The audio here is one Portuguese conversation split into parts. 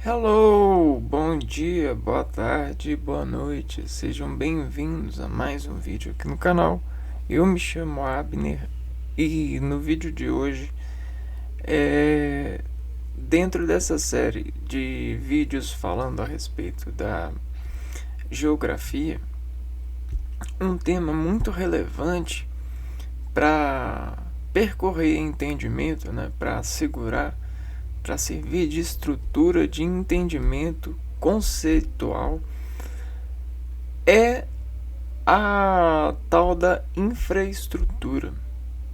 Hello, bom dia, boa tarde, boa noite, sejam bem-vindos a mais um vídeo aqui no canal. Eu me chamo Abner e no vídeo de hoje, dentro dessa série de vídeos falando a respeito da geografia, um tema muito relevante para percorrer entendimento, né, para assegurar, para servir de estrutura de entendimento conceitual, é a tal da infraestrutura,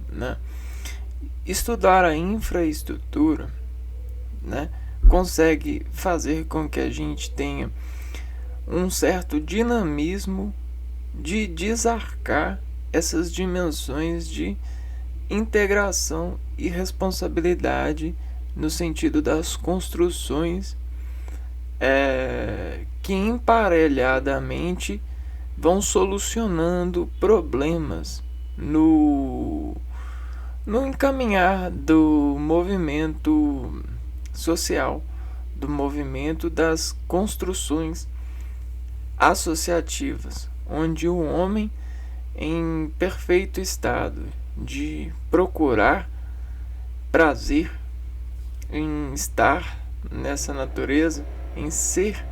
né? Estudar a infraestrutura, né, consegue fazer com que a gente tenha um certo dinamismo de desarcar essas dimensões de integração e responsabilidade no sentido das construções que emparelhadamente vão solucionando problemas no encaminhar do movimento social, do movimento das construções associativas, onde o homem, em perfeito estado de procurar prazer em estar nessa natureza, em ser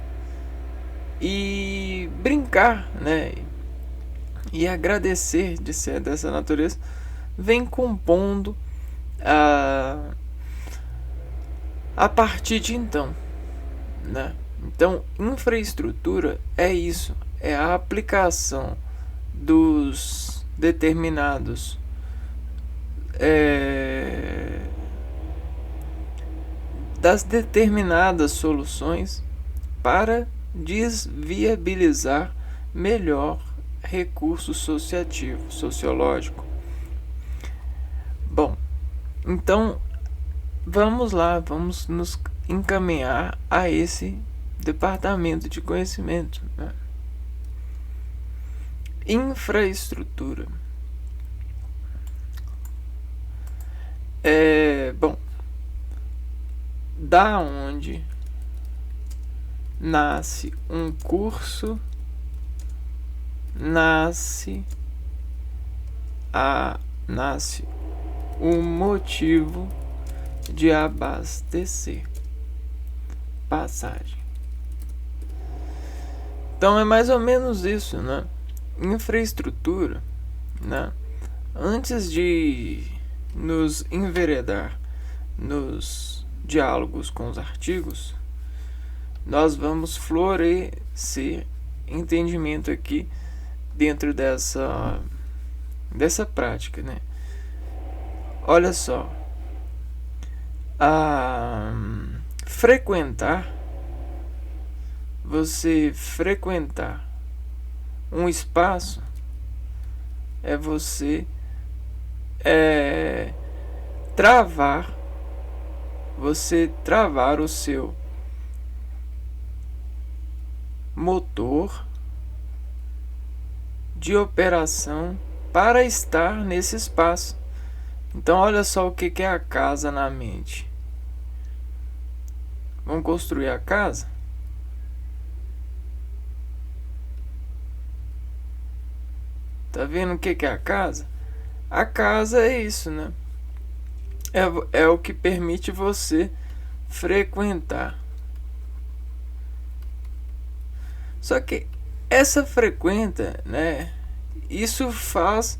e brincar, né, e agradecer de ser dessa natureza, vem compondo a partir de então, né? Então, infraestrutura é isso, é a aplicação dos determinados das determinadas soluções para desviabilizar melhor recurso associativo, sociológico. Bom, então vamos lá, vamos nos encaminhar a esse departamento de conhecimento, né? Infraestrutura. Bom, da onde nasce um curso, nasce um motivo de abastecer passagem. Então é mais ou menos isso, né? Infraestrutura, né? Antes de nos enveredar nos diálogos com os artigos, nós vamos florescer entendimento aqui dentro dessa prática, né? Olha só, você frequentar um espaço é você travar o seu motor de operação para estar nesse espaço. Então olha só o que é a casa na mente. Vamos construir a casa? Tá vendo o que é a casa? A casa é isso, né? É o que permite você frequentar. Só que essa frequenta, né? Isso faz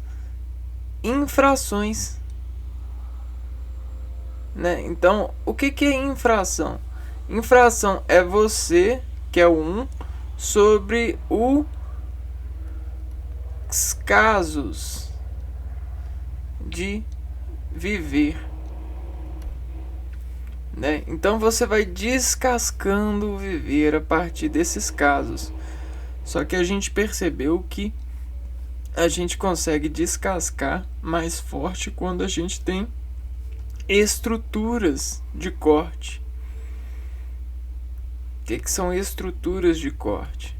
infrações, né? Então, o que é infração? Infração é você, que é o 1, sobre os casos de viver, né? Então você vai descascando o viver a partir desses casos. Só que a gente percebeu que a gente consegue descascar mais forte quando a gente tem estruturas de corte. O que são estruturas de corte?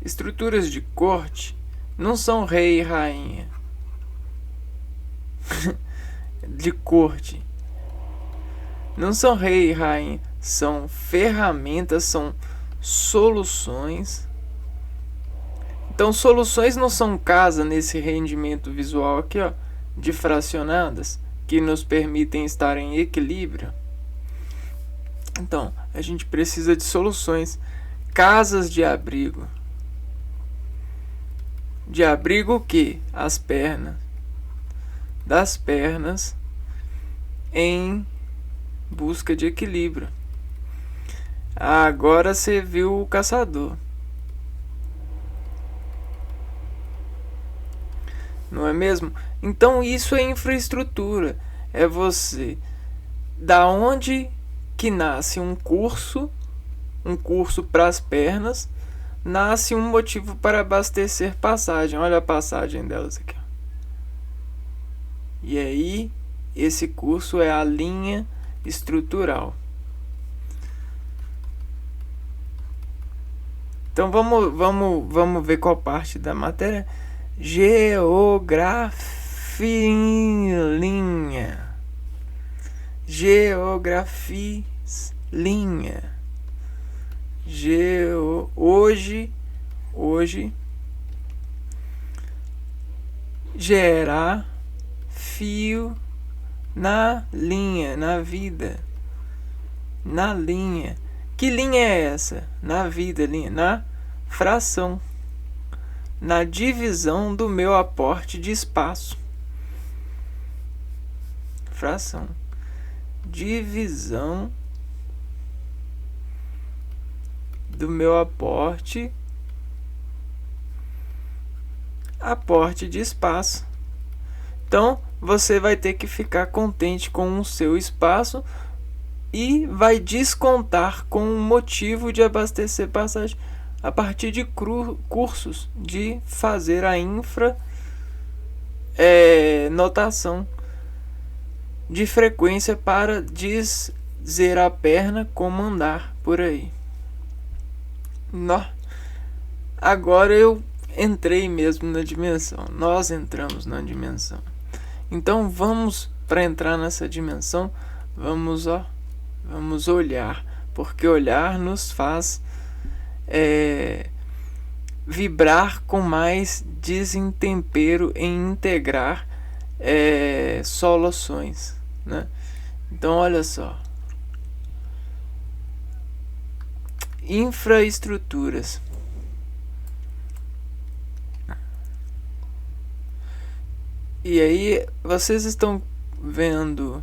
Estruturas de corte não são rei e rainha de corte. Não são rei e rainha, são ferramentas, são soluções. Então, soluções não são casa nesse rendimento visual aqui, ó, de fracionadas, que nos permitem estar em equilíbrio. Então, a gente precisa de soluções. Casas de abrigo. De abrigo o quê? As pernas. Das pernas em busca de equilíbrio. Agora você viu o caçador. Não é mesmo? Então isso é infraestrutura. É você. Da onde que nasce um curso para as pernas, nasce um motivo para abastecer passagem. Olha a passagem delas aqui. E aí, esse curso é a linha estrutural. Então vamos ver qual parte da matéria. Geografia. Geografia. Hoje gerar fio na linha, na vida, na linha. Que linha é essa? Na vida, linha, na fração, na divisão do meu aporte de espaço. Fração, divisão do meu aporte de espaço. Então, você vai ter que ficar contente com o seu espaço e vai descontar com um motivo de abastecer passagem a partir de cursos, de fazer a notação de frequência para dizer a perna como andar por aí. Agora eu entrei mesmo na dimensão. Nós entramos na dimensão. Então vamos, para entrar nessa dimensão, vamos olhar, porque olhar nos faz vibrar com mais desintempero em integrar soluções, né? Então olha só, infraestruturas. E aí vocês estão vendo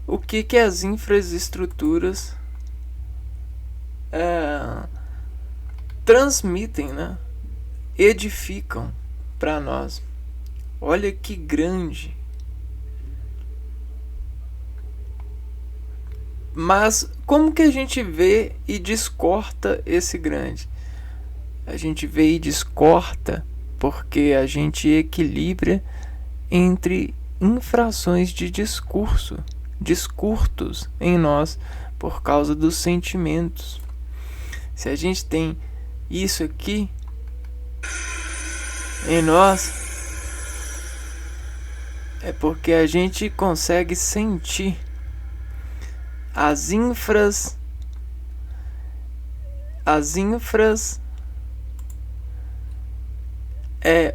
o que as infraestruturas transmitem, né? Edificam para nós. Olha que grande. Mas como que a gente vê e descorta esse grande? A gente vê e descorta porque a gente equilibra entre infrações de discursos em nós por causa dos sentimentos. Se a gente tem isso aqui em nós, é porque a gente consegue sentir as infras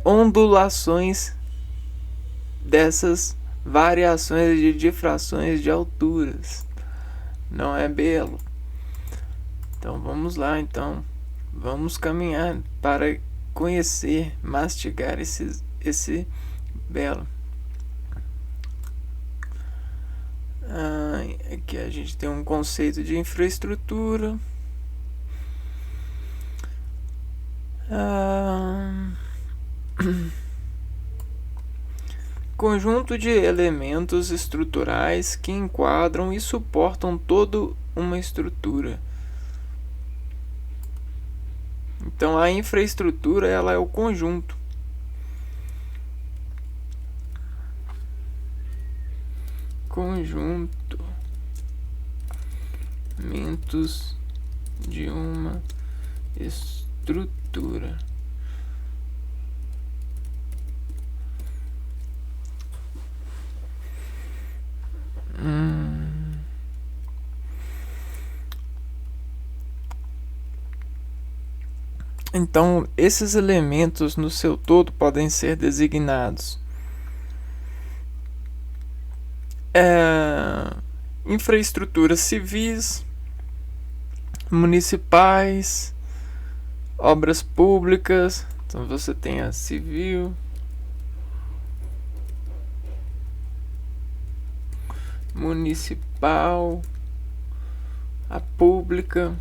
ondulações dessas variações de difrações de alturas. Não é belo? Então vamos lá, vamos caminhar para conhecer, mastigar esse belo. Aqui a gente tem um conceito de infraestrutura. Conjunto de elementos estruturais que enquadram e suportam toda uma estrutura. Então a infraestrutura, ela é o conjunto. Elementos de uma estrutura. Então, esses elementos no seu todo podem ser designados infraestruturas civis, municipais, obras públicas. Então você tem a civil, municipal, a pública,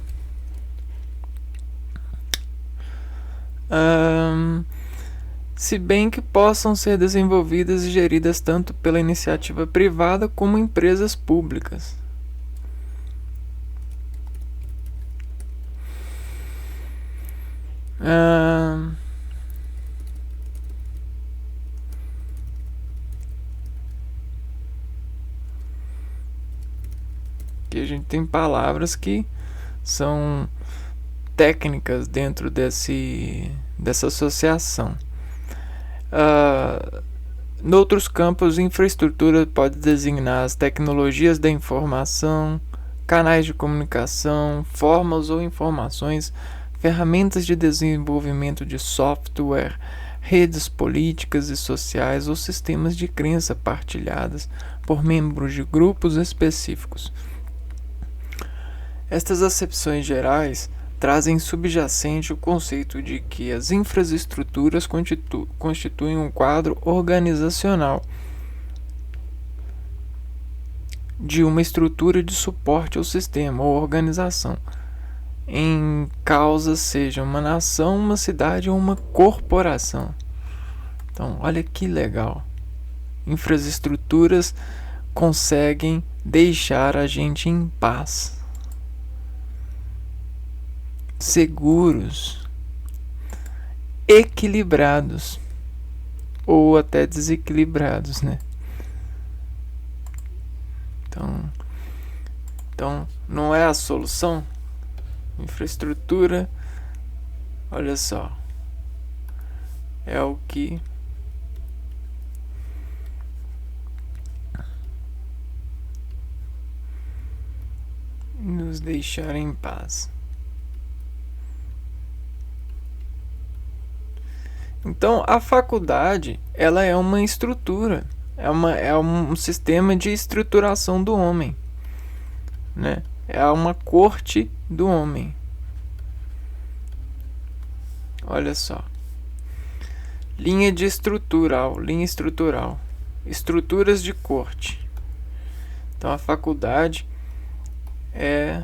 se bem que possam ser desenvolvidas e geridas tanto pela iniciativa privada como empresas públicas. Aqui a gente tem palavras que são técnicas dentro dessa associação. Noutros campos, infraestrutura pode designar as tecnologias da informação, canais de comunicação, formas ou informações, ferramentas de desenvolvimento de software, redes políticas e sociais ou sistemas de crença partilhadas por membros de grupos específicos. Estas acepções gerais trazem subjacente o conceito de que as infraestruturas constituem um quadro organizacional de uma estrutura de suporte ao sistema ou organização, em causa seja uma nação, uma cidade ou uma corporação. Então, olha que legal. Infraestruturas conseguem deixar a gente em paz, seguros, equilibrados ou até desequilibrados, né? Então não é a solução? Infraestrutura, olha só, é o que nos deixar em paz. Então, a faculdade, ela é uma estrutura, é um sistema de estruturação do homem, né? É uma corte do homem. Olha só. Linha estrutural, estruturas de corte. Então, a faculdade é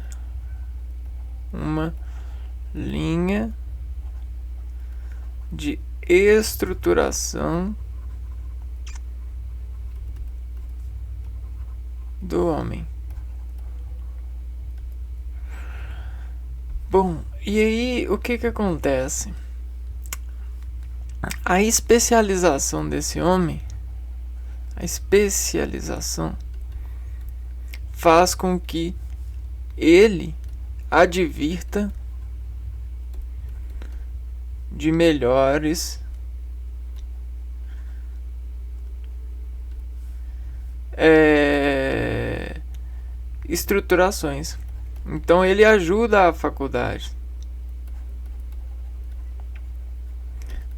uma linha de estruturação do homem. Bom, e aí o que acontece? A especialização desse homem, faz com que ele advirta de melhores estruturações. Então ele ajuda a faculdade,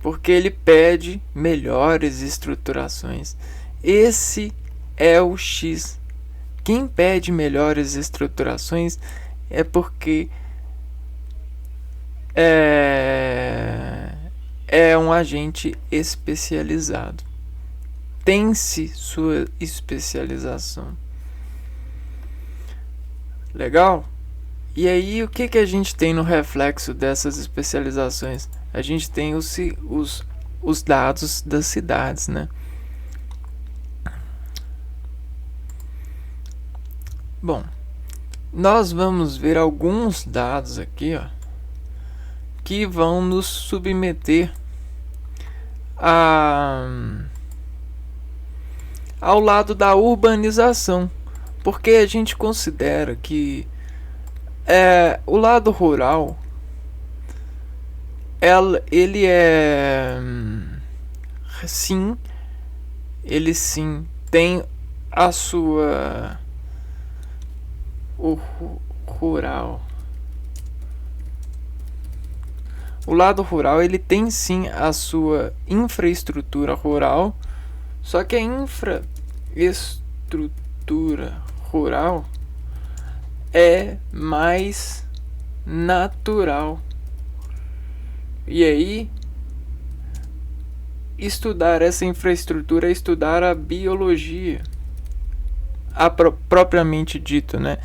porque ele pede melhores estruturações. Esse é o X. Quem pede melhores estruturações é porque é um agente especializado. Tem-se sua especialização. Legal? E aí, o que a gente tem no reflexo dessas especializações? A gente tem os dados das cidades, né? Bom, nós vamos ver alguns dados aqui, ó, que vão nos submeter ao lado da urbanização, porque a gente considera que o lado rural ele sim tem a sua rural. o lado rural ele tem sim a sua infraestrutura rural, só que a infraestrutura rural é mais natural. E aí, estudar essa infraestrutura é estudar a biologia, propriamente dito, né?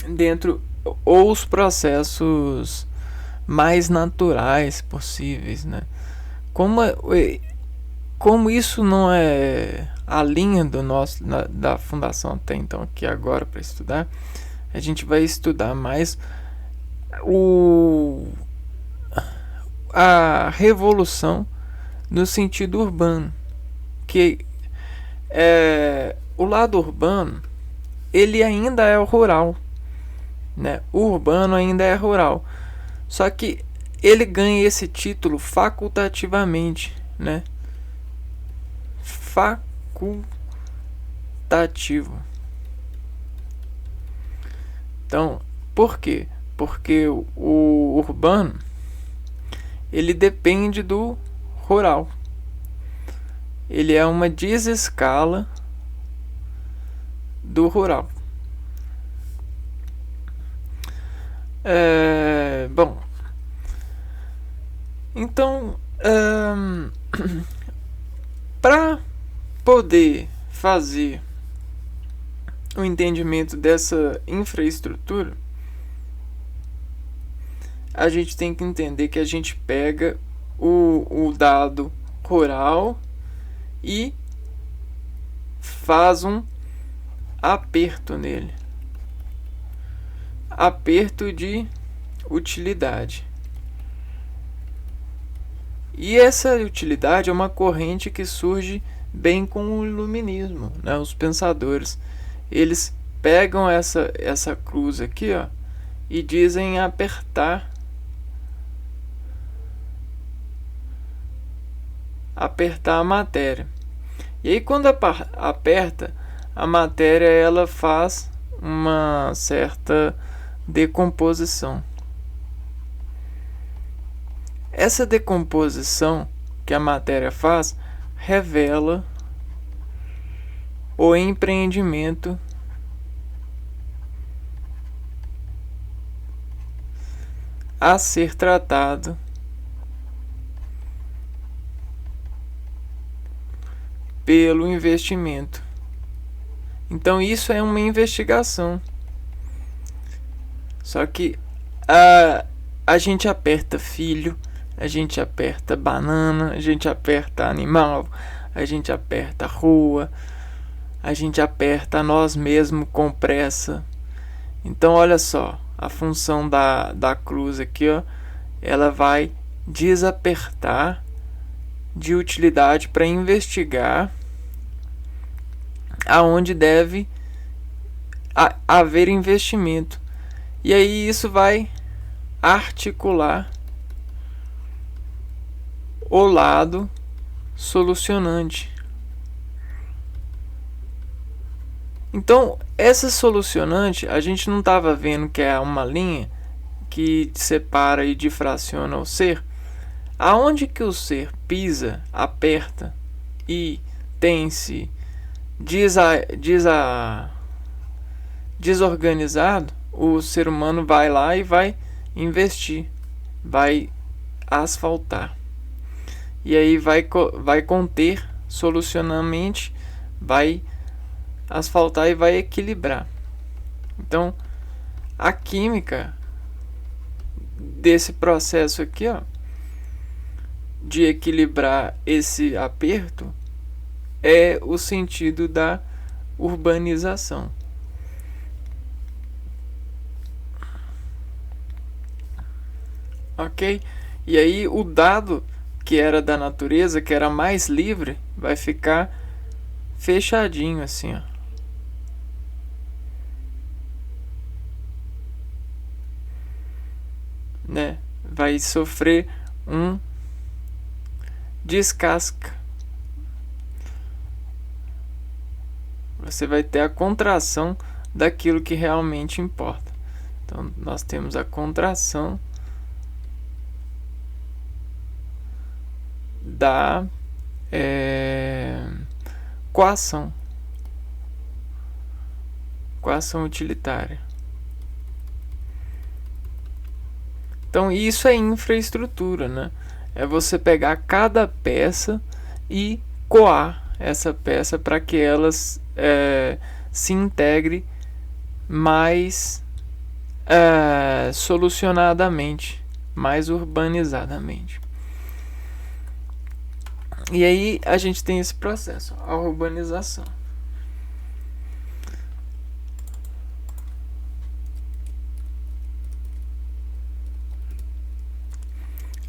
Dentro, ou os processos mais naturais possíveis, né? Como isso não é a linha do nosso da fundação até então aqui agora para estudar, a gente vai estudar mais a revolução no sentido urbano, que o lado urbano ele ainda é o rural, né? O urbano ainda é rural, só que ele ganha esse título facultativamente, né? Facultativo. Então, por quê? Porque o urbano ele depende do rural. Ele é uma desescala do rural. Bom, então, para poder fazer o entendimento dessa infraestrutura, a gente tem que entender que a gente pega o dado rural e faz um aperto nele. Aperto de utilidade. E essa utilidade é uma corrente que surge bem com o iluminismo, né? Os pensadores, eles pegam essa cruz aqui, ó, e dizem apertar a matéria. E aí quando aperta a matéria, ela faz uma certa decomposição. Essa decomposição que a matéria faz revela o empreendimento a ser tratado pelo investimento. Então isso é uma investigação. Só que a gente aperta filho, a gente aperta banana, a gente aperta animal, a gente aperta rua, a gente aperta nós mesmos com pressa. Então olha só, a função da cruz aqui, ó, ela vai desapertar de utilidade para investigar aonde deve haver investimento. E aí isso vai articular o lado solucionante. Então, essa solucionante, a gente não estava vendo que é uma linha que separa e difraciona o ser. Aonde que o ser pisa, aperta e tem-se desorganizado, o ser humano vai lá e vai investir, vai asfaltar. E aí vai conter solucionalmente, vai asfaltar e vai equilibrar. Então, a química desse processo aqui, ó, de equilibrar esse aperto, é o sentido da urbanização. Ok? E aí o dado que era da natureza, que era mais livre, vai ficar fechadinho assim, ó. Né? Vai sofrer um descasca. Você vai ter a contração daquilo que realmente importa. Então nós temos a contração da coação utilitária. Então isso é infraestrutura, né? É você pegar cada peça e coar essa peça para que elas se integre mais solucionadamente, mais urbanizadamente. E aí a gente tem esse processo, a urbanização.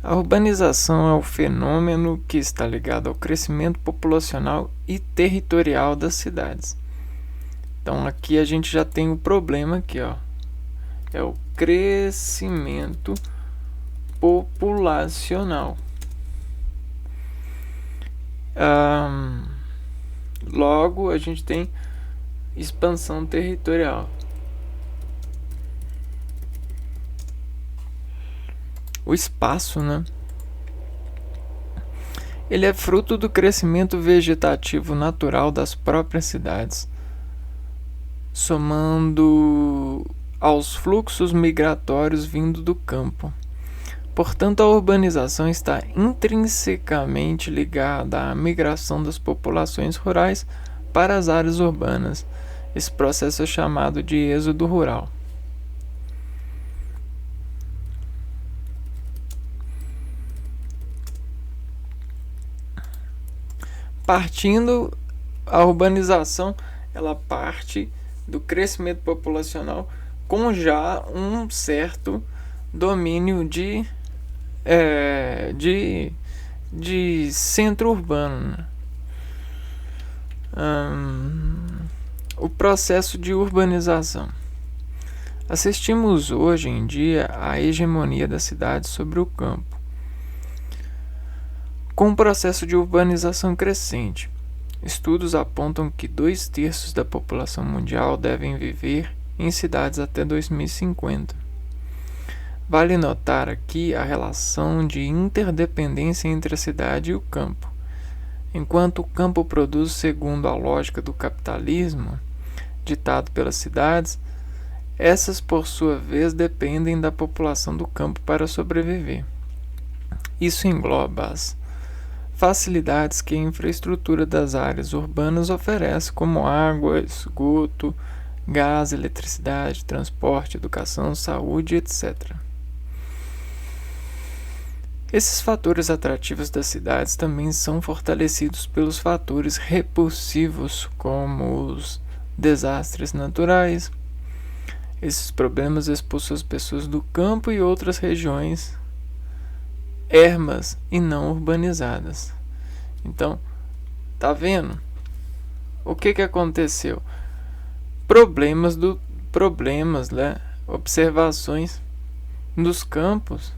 A urbanização é o fenômeno que está ligado ao crescimento populacional e territorial das cidades. Então aqui a gente já tem o problema aqui, ó. É o crescimento populacional. Logo a gente tem expansão territorial. O espaço, né? Ele é fruto do crescimento vegetativo natural das próprias cidades, somando aos fluxos migratórios vindo do campo. Portanto, a urbanização está intrinsecamente ligada à migração das populações rurais para as áreas urbanas. Esse processo é chamado de êxodo rural. A urbanização ela parte do crescimento populacional com já um certo domínio de centro urbano, né? O processo de urbanização. Assistimos hoje em dia à hegemonia da cidade sobre o campo, com um processo de urbanização crescente. Estudos apontam que 2/3 da população mundial devem viver em cidades até 2050. Vale notar aqui a relação de interdependência entre a cidade e o campo. Enquanto o campo produz segundo a lógica do capitalismo, ditado pelas cidades, essas, por sua vez, dependem da população do campo para sobreviver. Isso engloba as facilidades que a infraestrutura das áreas urbanas oferece, como água, esgoto, gás, eletricidade, transporte, educação, saúde, etc. Esses fatores atrativos das cidades também são fortalecidos pelos fatores repulsivos, como os desastres naturais. Esses problemas expulsam as pessoas do campo e outras regiões ermas e não urbanizadas. Então, tá vendo? O que aconteceu? Problemas, né? Observações nos campos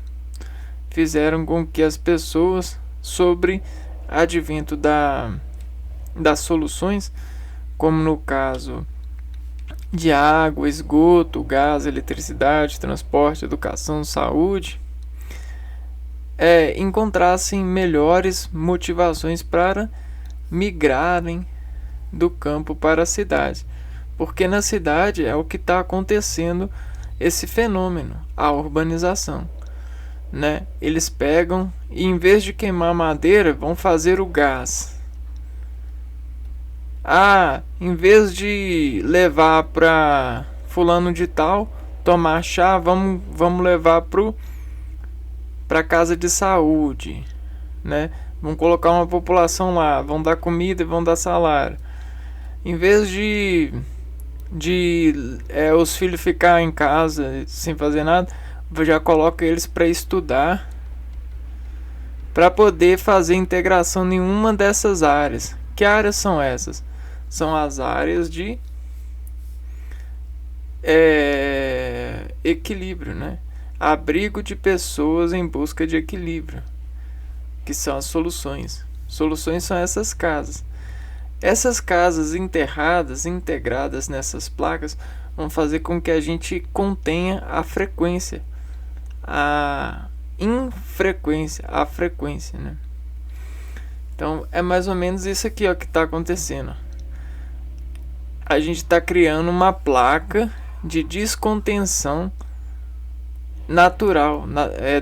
fizeram com que as pessoas, sobre advento das soluções, como no caso de água, esgoto, gás, eletricidade, transporte, educação, saúde, encontrassem melhores motivações para migrarem do campo para a cidade. Porque na cidade é o que está acontecendo esse fenômeno, a urbanização, né? Eles pegam e, em vez de queimar madeira, vão fazer o gás. Em vez de levar para fulano de tal tomar chá, vamos levar para casa de saúde, né? Vão colocar uma população lá, vão dar comida e vão dar salário. Em vez de os filhos ficar em casa sem fazer nada, já coloca eles para estudar, para poder fazer integração em uma dessas áreas. Que áreas são essas? São as áreas de equilíbrio, né? Abrigo de pessoas em busca de equilíbrio, que são as soluções. Soluções são essas casas. Essas casas integradas nessas placas, vão fazer com que a gente contenha a frequência, a frequência, né? Então é mais ou menos isso aqui, ó, que está acontecendo. A gente está criando uma placa de descontenção natural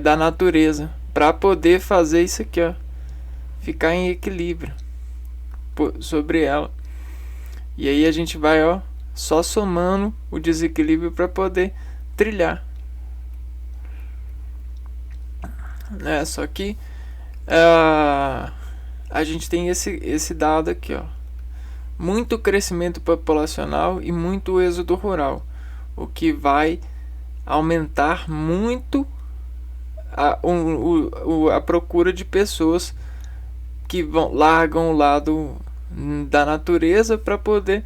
da natureza para poder fazer isso aqui, ó, ficar em equilíbrio sobre ela. E aí a gente vai, ó, só somando o desequilíbrio para poder trilhar. Só que a gente tem esse dado aqui, ó. Muito crescimento populacional e muito êxodo rural, o que vai aumentar muito a procura de pessoas que largam o lado da natureza para poder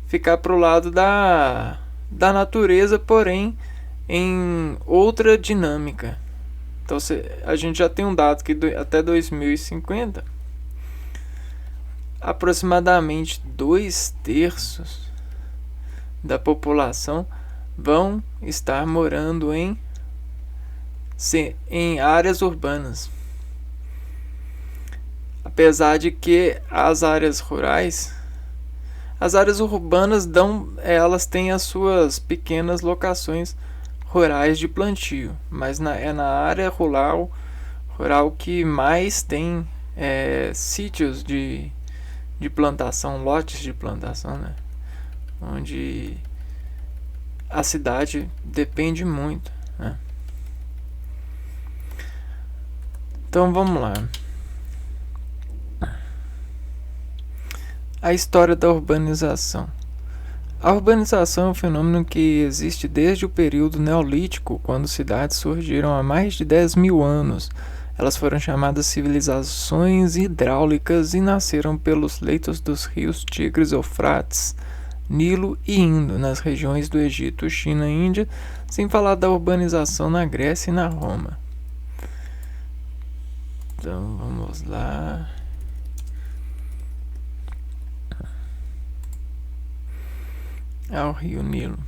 ficar pro lado da natureza, porém em outra dinâmica. Então a gente já tem um dado que até 2050 aproximadamente 2/3 da população vão estar morando em áreas urbanas. Apesar de que as áreas urbanas elas têm as suas pequenas locações rurais de plantio, mas é na área rural que mais tem sítios de plantação, lotes de plantação, né? Onde a cidade depende muito, né? Então vamos lá. A história da urbanização. A urbanização é um fenômeno que existe desde o período neolítico, quando cidades surgiram há mais de 10.000 anos. Elas foram chamadas civilizações hidráulicas e nasceram pelos leitos dos rios Tigres, Eufrates, Nilo e Indo, nas regiões do Egito, China e Índia, sem falar da urbanização na Grécia e na Roma. Então vamos lá. Ao rio Nilo.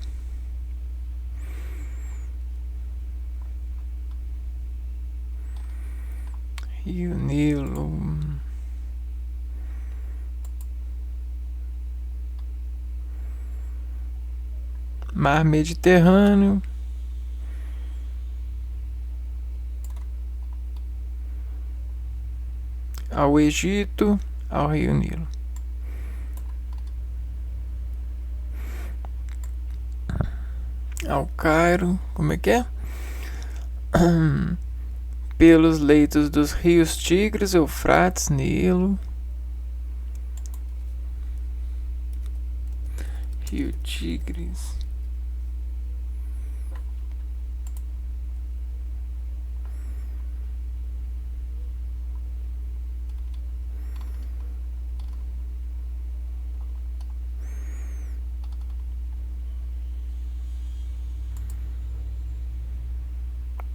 Rio Nilo. Mar Mediterrâneo. Ao Egito, ao rio Nilo. Ao Cairo, como é que é? Pelos leitos dos rios Tigres, Eufrates, Nilo. Rio Tigres.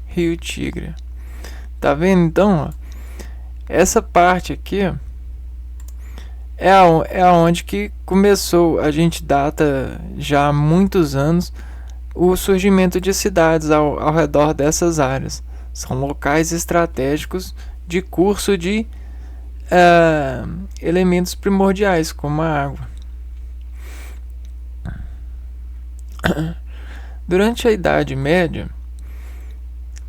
Rio Tigre. Tá vendo então, ó? Essa parte aqui, ó, é aonde que começou, a gente data já há muitos anos o surgimento de cidades ao redor dessas áreas. São locais estratégicos de curso de elementos primordiais, como a água. Durante a Idade Média,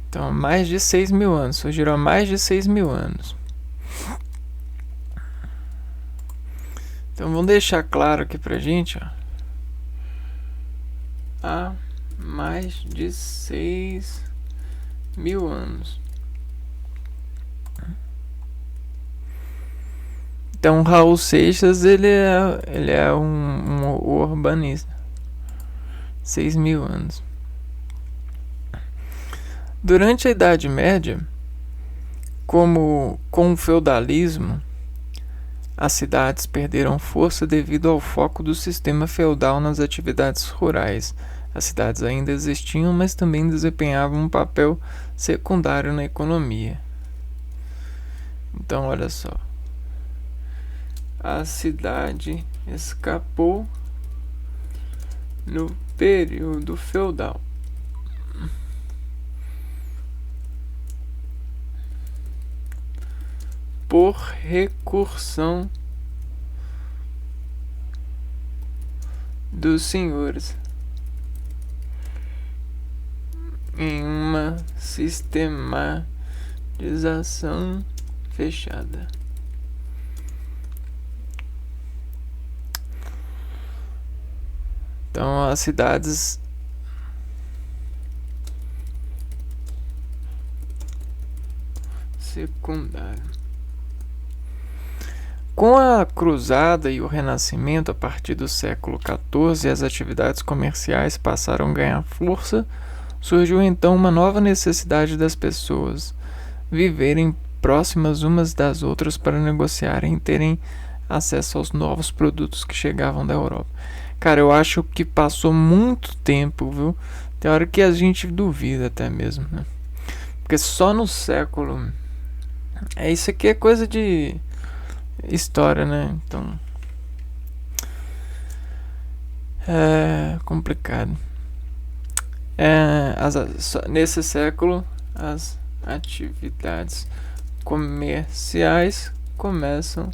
então, mais de 6.000 anos. Surgiram há mais de 6.000 anos. Então, vamos deixar claro aqui pra gente, ó. Há mais de 6.000 anos. Então, Raul Seixas, ele é um urbanista. 6.000 anos. Durante a Idade Média, com o feudalismo, as cidades perderam força devido ao foco do sistema feudal nas atividades rurais. As cidades ainda existiam, mas também desempenhavam um papel secundário na economia. Então, olha só. A cidade escapou no período feudal. por recursão dos senhores em uma sistematização fechada. Então, as cidades secundárias. Com a Cruzada e o Renascimento, a partir do século XIV, as atividades comerciais passaram a ganhar força. Surgiu então uma nova necessidade das pessoas viverem próximas umas das outras para negociarem e terem acesso aos novos produtos que chegavam da Europa. Cara, eu acho que passou muito tempo, viu? Tem hora que a gente duvida até mesmo, né? Porque só no século... isso aqui é coisa de história, né? Então... é complicado. Nesse século, as atividades comerciais começam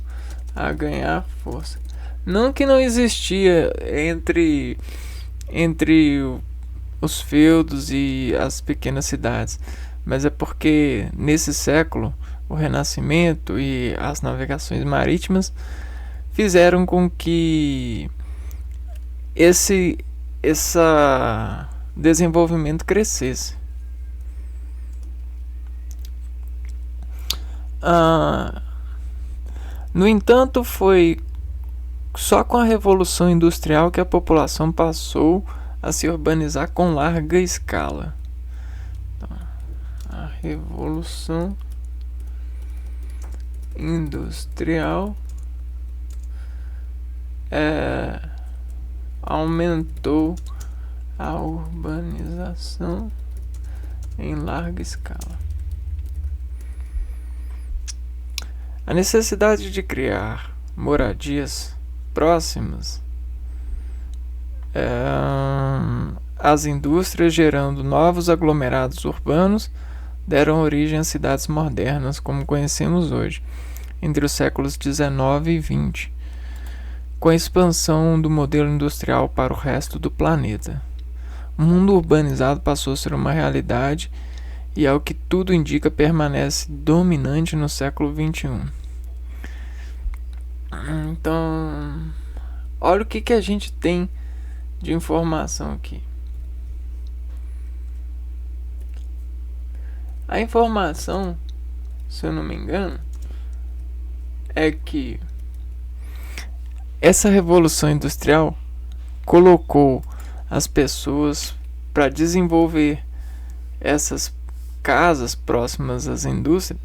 a ganhar força. Não que não existia entre os feudos e as pequenas cidades, mas é porque nesse século o Renascimento e as navegações marítimas fizeram com que esse desenvolvimento crescesse. No entanto, foi só com a Revolução Industrial que a população passou a se urbanizar com larga escala. Então, a Revolução Industrial aumentou a urbanização em larga escala. A necessidade de criar moradias próximas às indústrias, gerando novos aglomerados urbanos, deram origem às cidades modernas como conhecemos hoje, entre os séculos 19 e 20, com a expansão do modelo industrial para o resto do planeta. O mundo urbanizado passou a ser uma realidade e, ao que tudo indica, permanece dominante no século XXI. Então, olha o que a gente tem de informação aqui. A informação, se eu não me engano, é que essa revolução industrial colocou as pessoas para desenvolver essas casas próximas às indústrias.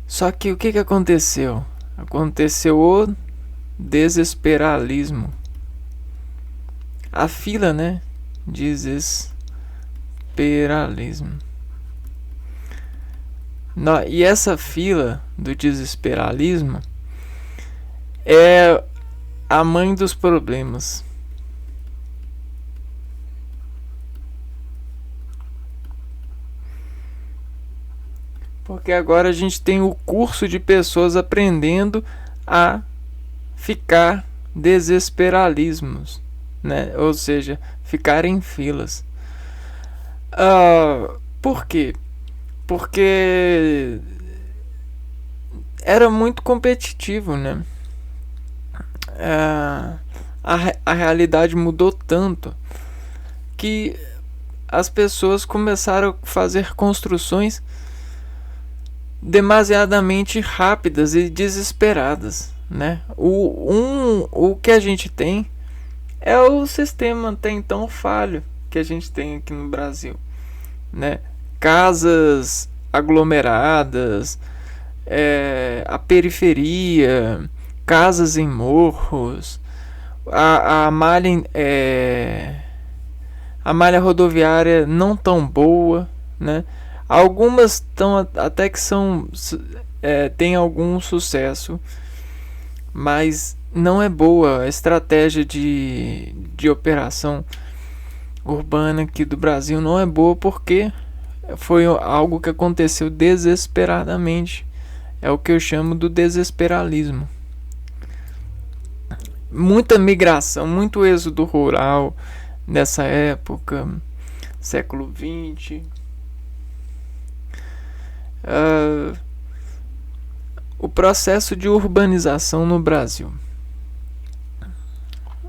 Só que o que aconteceu? Aconteceu o desesperalismo. A fila, né? Desesperalismo. E essa fila do desesperalismo é a mãe dos problemas. Porque agora a gente tem o curso de pessoas aprendendo a ficar desesperalismos, né? Ou seja, ficar em filas. Por quê? Porque era muito competitivo, né? A realidade mudou tanto que as pessoas começaram a fazer construções demasiadamente rápidas e desesperadas, né? O que a gente tem é o sistema até então falho que a gente tem aqui no Brasil, né? Casas aglomeradas, a periferia, casas em morros, a malha rodoviária não tão boa, né? Algumas estão até que tem algum sucesso, mas não é boa. A estratégia de operação urbana aqui do Brasil não é boa porque foi algo que aconteceu desesperadamente É o que eu chamo do desesperalismo. Muita migração, muito êxodo rural nessa época, século XX. O processo de urbanização no Brasil.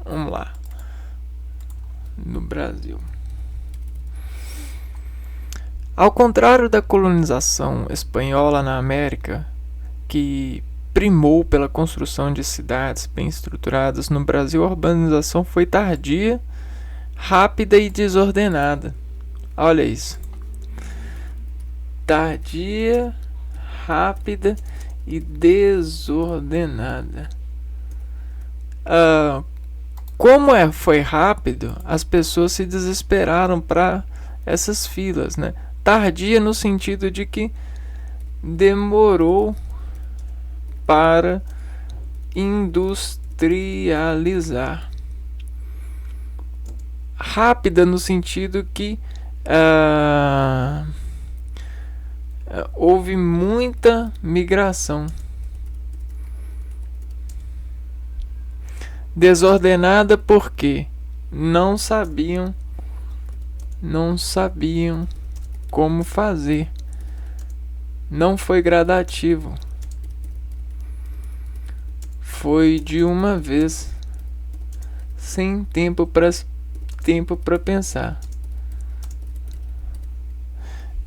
Vamos lá. No Brasil. Ao contrário da colonização espanhola na América, que primou pela construção de cidades bem estruturadas, no Brasil a urbanização foi tardia, rápida e desordenada. Olha isso. Tardia, rápida e desordenada. Como foi rápido, as pessoas se desesperaram para essas filas, né? Tardia no sentido de que demorou para industrializar. Rápida no sentido que houve muita migração. Desordenada porque não sabiam como fazer. Não foi gradativo. Foi de uma vez, sem tempo para pensar.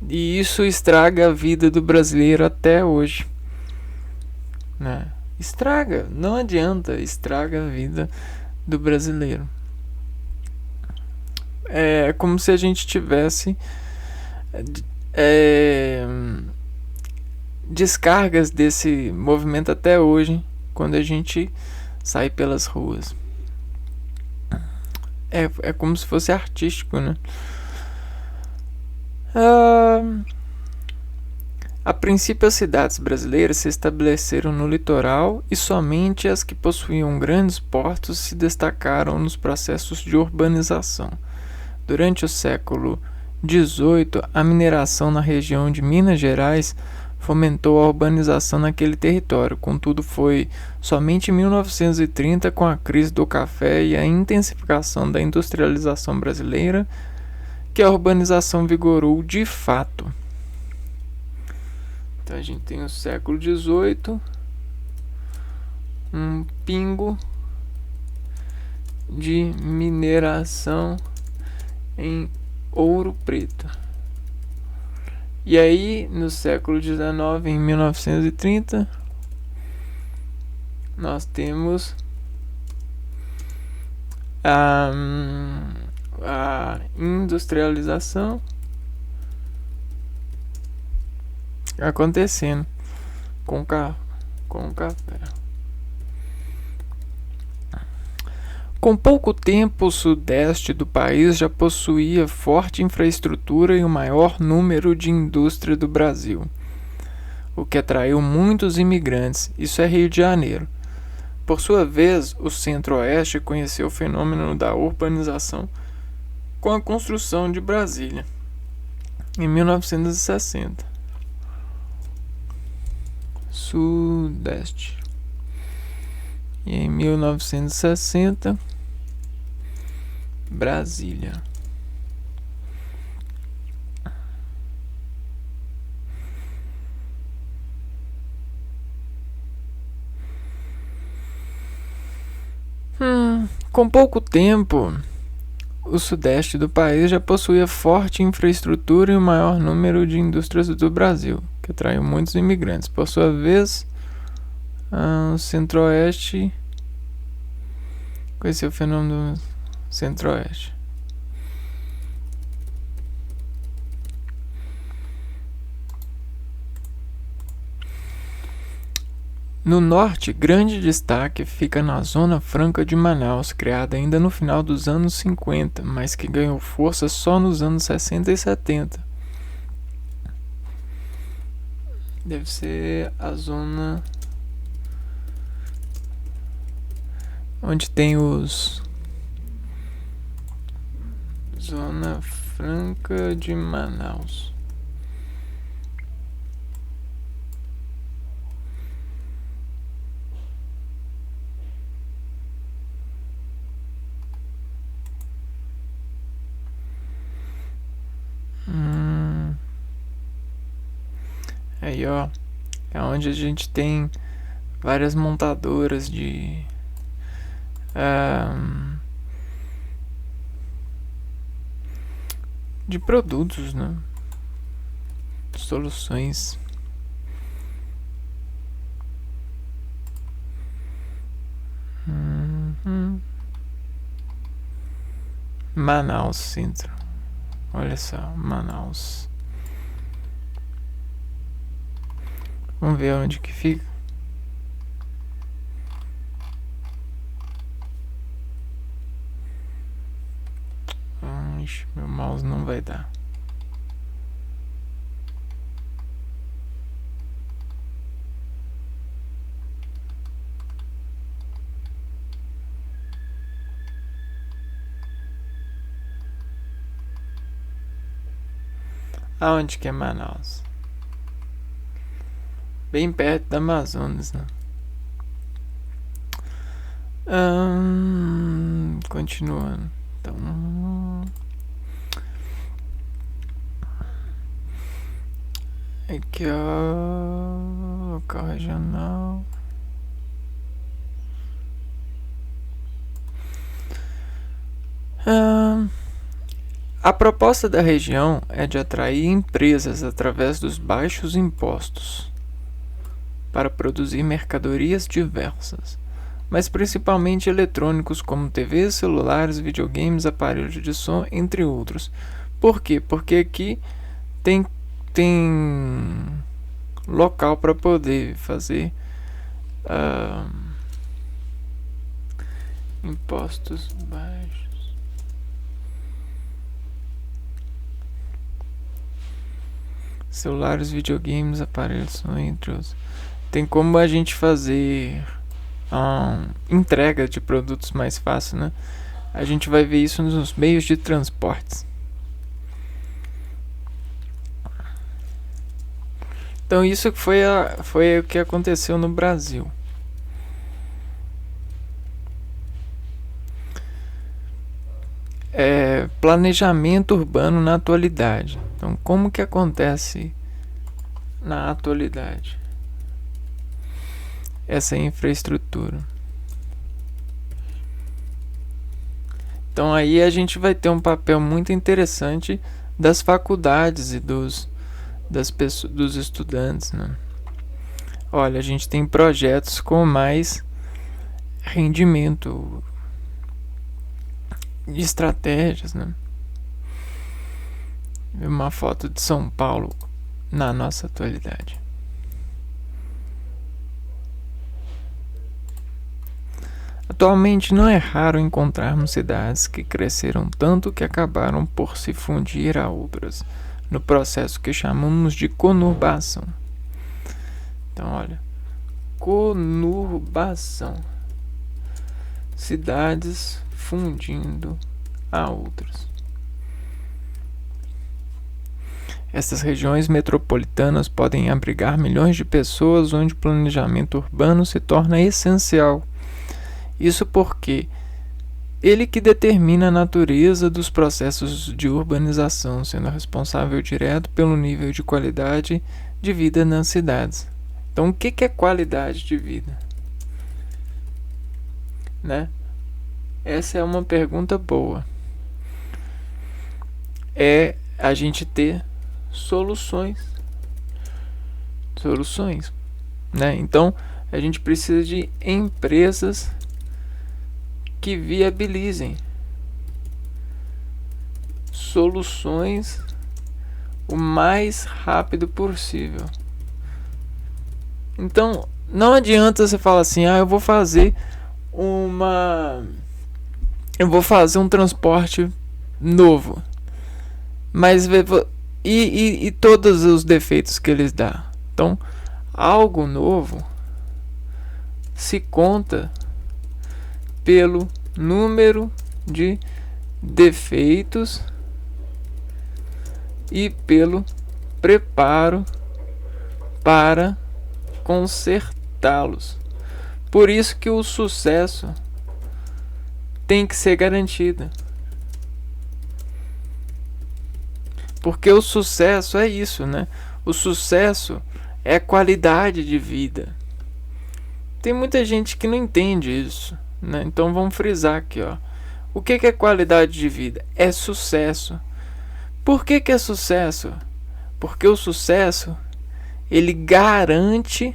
E isso estraga a vida do brasileiro até hoje, né? Estraga, não adianta, estraga a vida do brasileiro. É como se a gente tivesse descargas desse movimento até hoje, quando a gente sai pelas ruas. É como se fosse artístico, né? A princípio, as cidades brasileiras se estabeleceram no litoral e somente as que possuíam grandes portos se destacaram nos processos de urbanização. Durante o século XVIII, a mineração na região de Minas Gerais fomentou a urbanização naquele território. Contudo, foi somente em 1930, com a crise do café e a intensificação da industrialização brasileira, que a urbanização vigorou de fato. Então a gente tem o século XVIII, um pingo de mineração em Ouro Preto. E aí, no século XIX, em 1930, nós temos a industrialização acontecendo com o café. Com pouco tempo, o sudeste do país já possuía forte infraestrutura e o maior número de indústria do Brasil, o que atraiu muitos imigrantes. Isso é Rio de Janeiro. Por sua vez, o centro-oeste conheceu o fenômeno da urbanização com a construção de Brasília, em 1960. Sudeste. E em 1960, Brasília. Com pouco tempo, o sudeste do país já possuía forte infraestrutura e o maior número de indústrias do Brasil, que atraiu muitos imigrantes. Por sua vez, o centro-oeste conheceu o fenômeno do centro-oeste. No norte, grande destaque fica na Zona Franca de Manaus, criada ainda no final dos anos 50, mas que ganhou força só nos anos 60 e 70. Deve ser a zona onde tem os... Zona Franca de Manaus. Aí, ó, é onde a gente tem várias montadoras de produtos, né? Soluções. Manaus Centro. Olha só, Manaus. Vamos ver onde que fica. Ixi, meu mouse não vai dar. Aonde que é Manaus? Bem perto da Amazonas, né? Continuando. Então, aqui, ó, local regional. A proposta da região é de atrair empresas através dos baixos impostos para produzir mercadorias diversas, mas principalmente eletrônicos como TVs, celulares, videogames, aparelhos de som, entre outros. Por quê? Porque aqui tem local para poder fazer impostos baixos. Celulares, videogames, aparelhos, som, entre outros. Tem como a gente fazer entrega de produtos mais fácil, né? A gente vai ver isso nos meios de transportes. Então isso foi o que aconteceu no Brasil. Planejamento urbano na atualidade. Então, como que acontece na atualidade essa infraestrutura? Então aí a gente vai ter um papel muito interessante das faculdades e dos estudantes, né? Olha, a gente tem projetos com mais rendimento, de estratégias, né? Uma foto de São Paulo na nossa atualidade. Atualmente não é raro encontrarmos cidades que cresceram tanto que acabaram por se fundir a outras, no processo que chamamos de conurbação. Então, olha, conurbação. Cidades fundindo a outras. Essas regiões metropolitanas podem abrigar milhões de pessoas, onde o planejamento urbano se torna essencial. Isso porque ele que determina a natureza dos processos de urbanização, sendo responsável direto pelo nível de qualidade de vida nas cidades. Então, o que é qualidade de vida? Né? Essa é uma pergunta boa. É a gente ter soluções, né? Então, a gente precisa de empresas que viabilizem soluções o mais rápido possível. Então, não adianta você falar assim, eu vou fazer um transporte novo, mas e todos os defeitos que eles dão. Então, algo novo se conta pelo número de defeitos e pelo preparo para consertá-los. Por isso que o sucesso tem que ser garantido. Porque o sucesso é isso, né? O sucesso é qualidade de vida. Tem muita gente que não entende isso, né? Então vamos frisar aqui, ó. O que é qualidade de vida? É sucesso. Por que é sucesso? Porque o sucesso, ele garante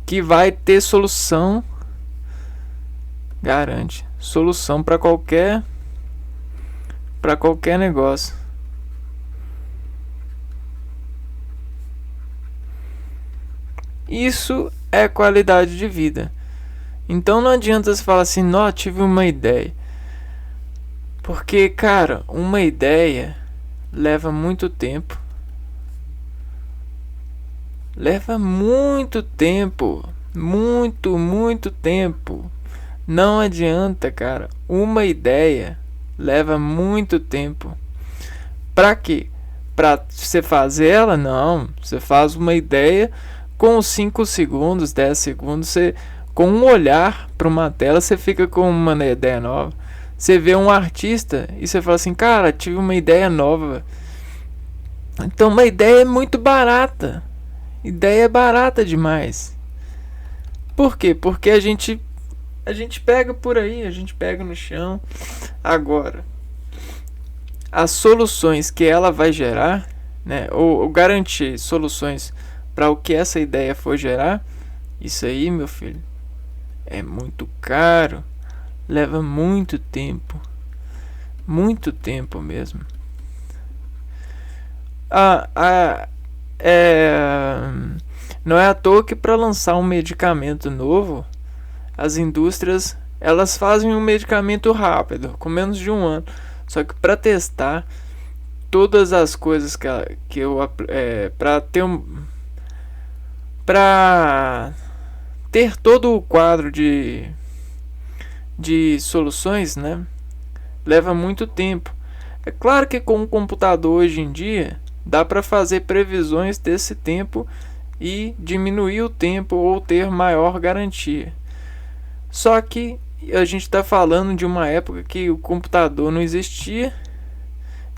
que vai ter solução, garante solução para qualquer negócio. Isso é qualidade de vida. Então não adianta você falar assim, não, tive uma ideia. Porque, cara, uma ideia leva muito tempo. Leva muito tempo. Muito tempo. Não adianta, cara. Uma ideia leva muito tempo. Pra quê? Pra você fazer ela? Não. Você faz uma ideia com 5 segundos, 10 segundos. Você, com um olhar para uma tela, você fica com uma ideia nova. Você vê um artista e você fala assim, cara, tive uma ideia nova. Então uma ideia é muito barata. Ideia é barata demais. Por quê? Porque a gente pega por aí, a gente pega no chão. Agora, as soluções que ela vai gerar, né, ou garantir soluções para o que essa ideia for gerar, isso aí, meu filho, é muito caro. Leva muito tempo mesmo. Não é à toa que para lançar um medicamento novo, as indústrias elas fazem um medicamento rápido, com menos de 1 ano. Só que para testar todas as coisas para ter todo o quadro de soluções, né, leva muito tempo. É claro que com o computador hoje em dia dá para fazer previsões desse tempo e diminuir o tempo ou ter maior garantia. Só que a gente está falando de uma época que o computador não existia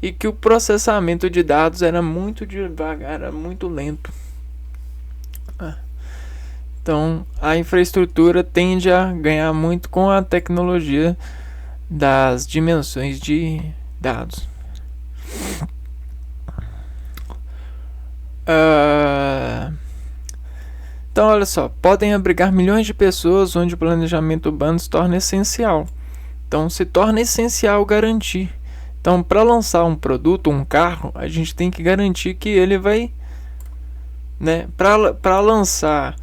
e que o processamento de dados era muito devagar, era muito lento. Então a infraestrutura tende a ganhar muito com a tecnologia das dimensões de dados. Então olha só, podem abrigar milhões de pessoas onde o planejamento urbano se torna essencial. Então se torna essencial garantir. Então para lançar um produto, um carro, a gente tem que garantir que ele vai, né, para lançar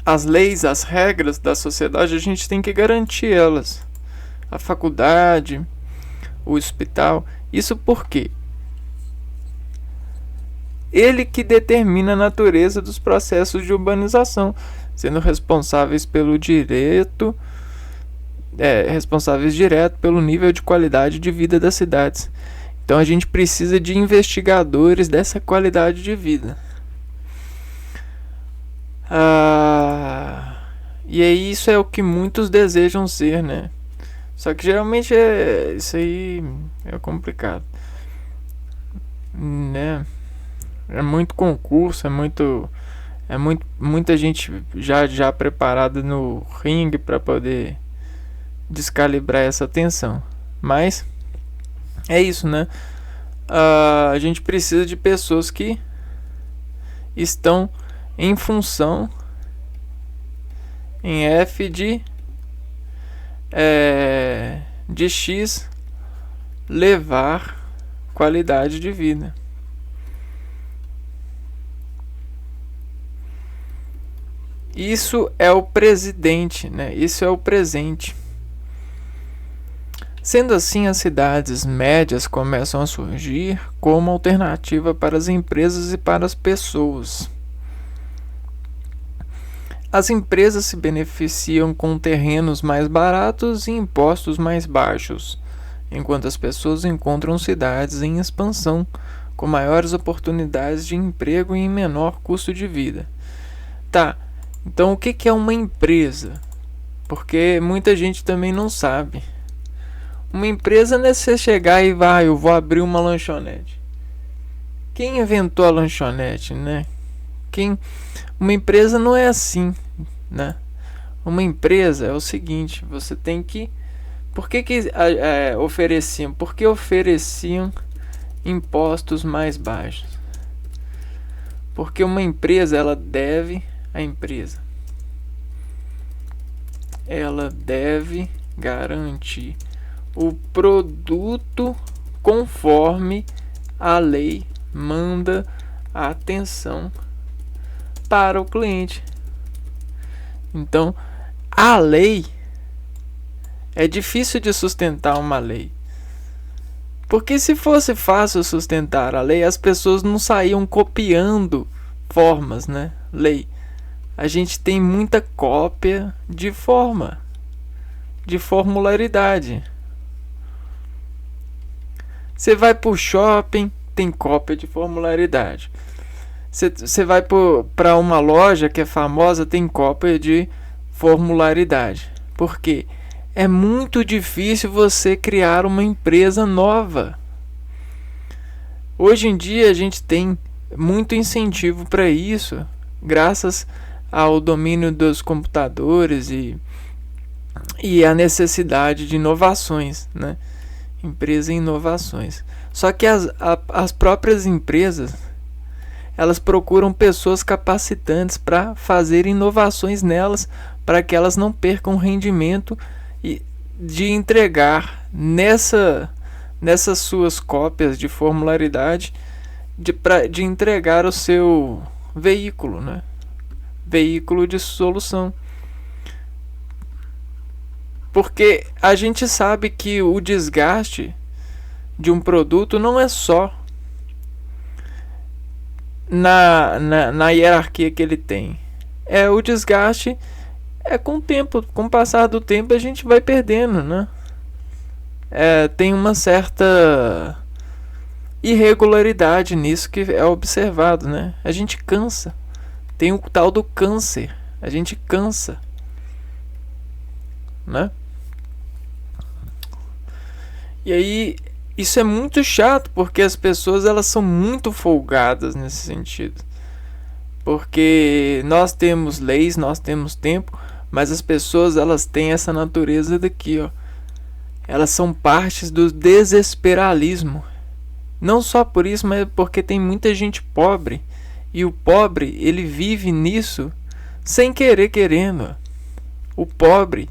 as leis, as regras da sociedade, a gente tem que garantir elas. A faculdade, o hospital. Isso porque ele que determina a natureza dos processos de urbanização, sendo responsáveis pelo direto, responsáveis direto pelo nível de qualidade de vida das cidades. Então a gente precisa de investigadores dessa qualidade de vida. E aí isso é o que muitos desejam ser, né? Só que geralmente isso aí é complicado, né? É muito concurso, muita gente já preparada no ringue para poder descalibrar essa tensão. Mas é isso, né? A gente precisa de pessoas que estão em função em F de X levar qualidade de vida. Isso é o presidente, né? Isso é o presente. Sendo assim, as cidades médias começam a surgir como alternativa para as empresas e para as pessoas. As empresas se beneficiam com terrenos mais baratos e impostos mais baixos, enquanto as pessoas encontram cidades em expansão, com maiores oportunidades de emprego e em menor custo de vida. Tá, então o que é uma empresa? Porque muita gente também não sabe. Uma empresa não é você chegar e vai, eu vou abrir uma lanchonete. Quem inventou a lanchonete, né? Uma empresa não é assim, né? Uma empresa é o seguinte, você tem que... Por que ofereciam? Porque ofereciam impostos mais baixos. Porque uma empresa, ela deve garantir o produto conforme a lei manda a atenção para o cliente. Então, a lei é difícil de sustentar uma lei. Porque se fosse fácil sustentar a lei, as pessoas não saíam copiando formas, né? Lei. A gente tem muita cópia de forma, de formularidade. Você vai pro shopping, tem cópia de formularidade. Você vai para uma loja que é famosa, tem cópia de formularidade. Por quê? É muito difícil você criar uma empresa nova. Hoje em dia a gente tem muito incentivo para isso, graças ao domínio dos computadores e a necessidade de inovações, né? Empresa em inovações. Só que as próprias empresas, elas procuram pessoas capacitantes para fazer inovações nelas, para que elas não percam rendimento e de entregar nessas suas cópias de formularidade, de entregar o seu veículo, né? Veículo de solução. Porque a gente sabe que o desgaste de um produto não é só na hierarquia que ele tem. O desgaste com o tempo. Com o passar do tempo a gente vai perdendo, né? Tem uma certa irregularidade nisso que é observado, né? A gente cansa. Tem o tal do câncer. A gente cansa, né? E aí isso é muito chato, porque as pessoas elas são muito folgadas nesse sentido. Porque nós temos leis, nós temos tempo, mas as pessoas elas têm essa natureza daqui, ó. Elas são partes do desesperalismo. Não só por isso, mas porque tem muita gente pobre. E o pobre, ele vive nisso sem querer, querendo. O pobre,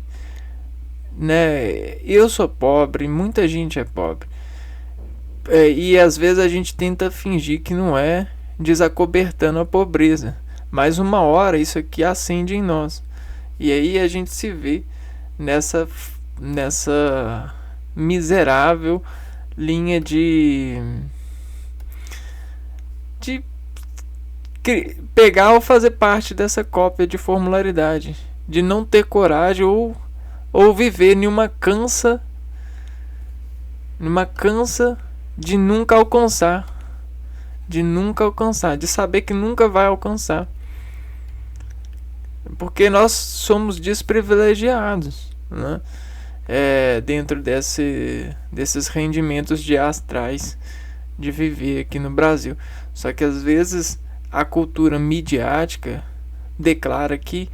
né? Eu sou pobre, muita gente é pobre. E às vezes a gente tenta fingir que não é, desacobertando a pobreza. Mas uma hora isso aqui acende em nós. E aí a gente se vê nessa miserável linha de pegar ou fazer parte dessa cópia de formularidade, de não ter coragem ou viver numa cansa de nunca alcançar, de saber que nunca vai alcançar, porque nós somos desprivilegiados, né? Dentro desses rendimentos de astrais de viver aqui no Brasil. Só que às vezes a cultura midiática declara que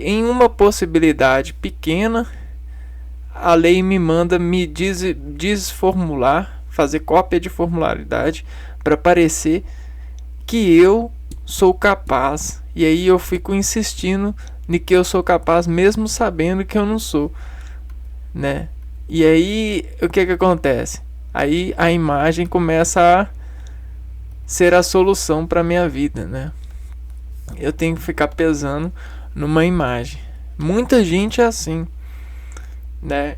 em uma possibilidade pequena a lei me manda me desformular, fazer cópia de formularidade para parecer que eu sou capaz, e aí eu fico insistindo de que eu sou capaz mesmo sabendo que eu não sou, né? E aí o que acontece? Aí a imagem começa a ser a solução para minha vida, né? Eu tenho que ficar pesando numa imagem. Muita gente é assim, né?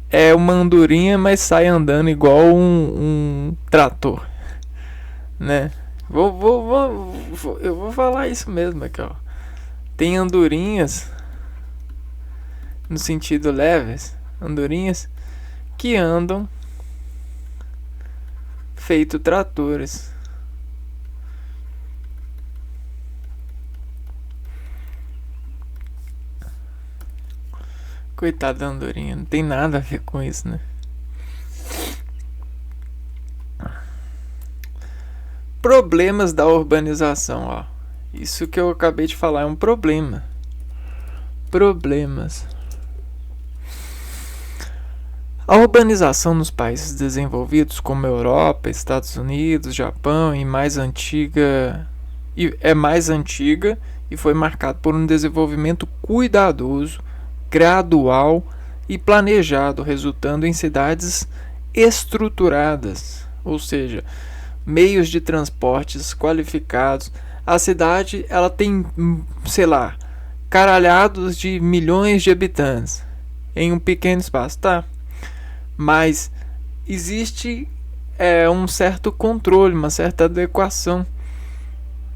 É uma andorinha, mas sai andando igual um trator, né? Eu vou falar isso mesmo aqui, ó. Tem andorinhas, no sentido leves, andorinhas que andam feito tratores. Coitada da andorinha, não tem nada a ver com isso, né? Problemas da urbanização, ó. Isso que eu acabei de falar é um problema. Problemas. A urbanização nos países desenvolvidos como Europa, Estados Unidos, Japão é mais antiga e foi marcada por um desenvolvimento cuidadoso, gradual e planejado, resultando em cidades estruturadas, ou seja, meios de transportes qualificados. A cidade, ela tem, sei lá, caralhados de milhões de habitantes em um pequeno espaço, tá? Mas existe um certo controle, uma certa adequação,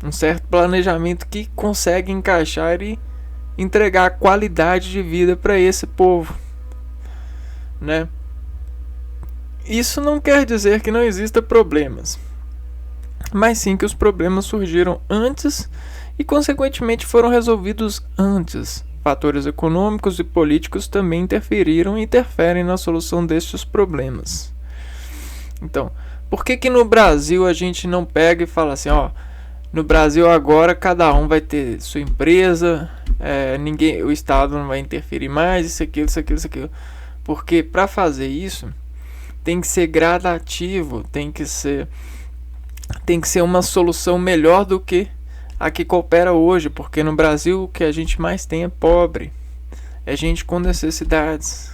um certo planejamento que consegue encaixar e entregar qualidade de vida para esse povo, né? Isso não quer dizer que não existam problemas, mas sim que os problemas surgiram antes e consequentemente foram resolvidos antes. Fatores econômicos e políticos também interferiram e interferem na solução destes problemas. Então, por que no Brasil a gente não pega e fala assim, ó, no Brasil agora cada um vai ter sua empresa, o Estado não vai interferir mais, isso aquilo. Porque para fazer isso tem que ser gradativo, tem que ser uma solução melhor do que a que coopera hoje, porque no Brasil o que a gente mais tem é pobre, é gente com necessidades,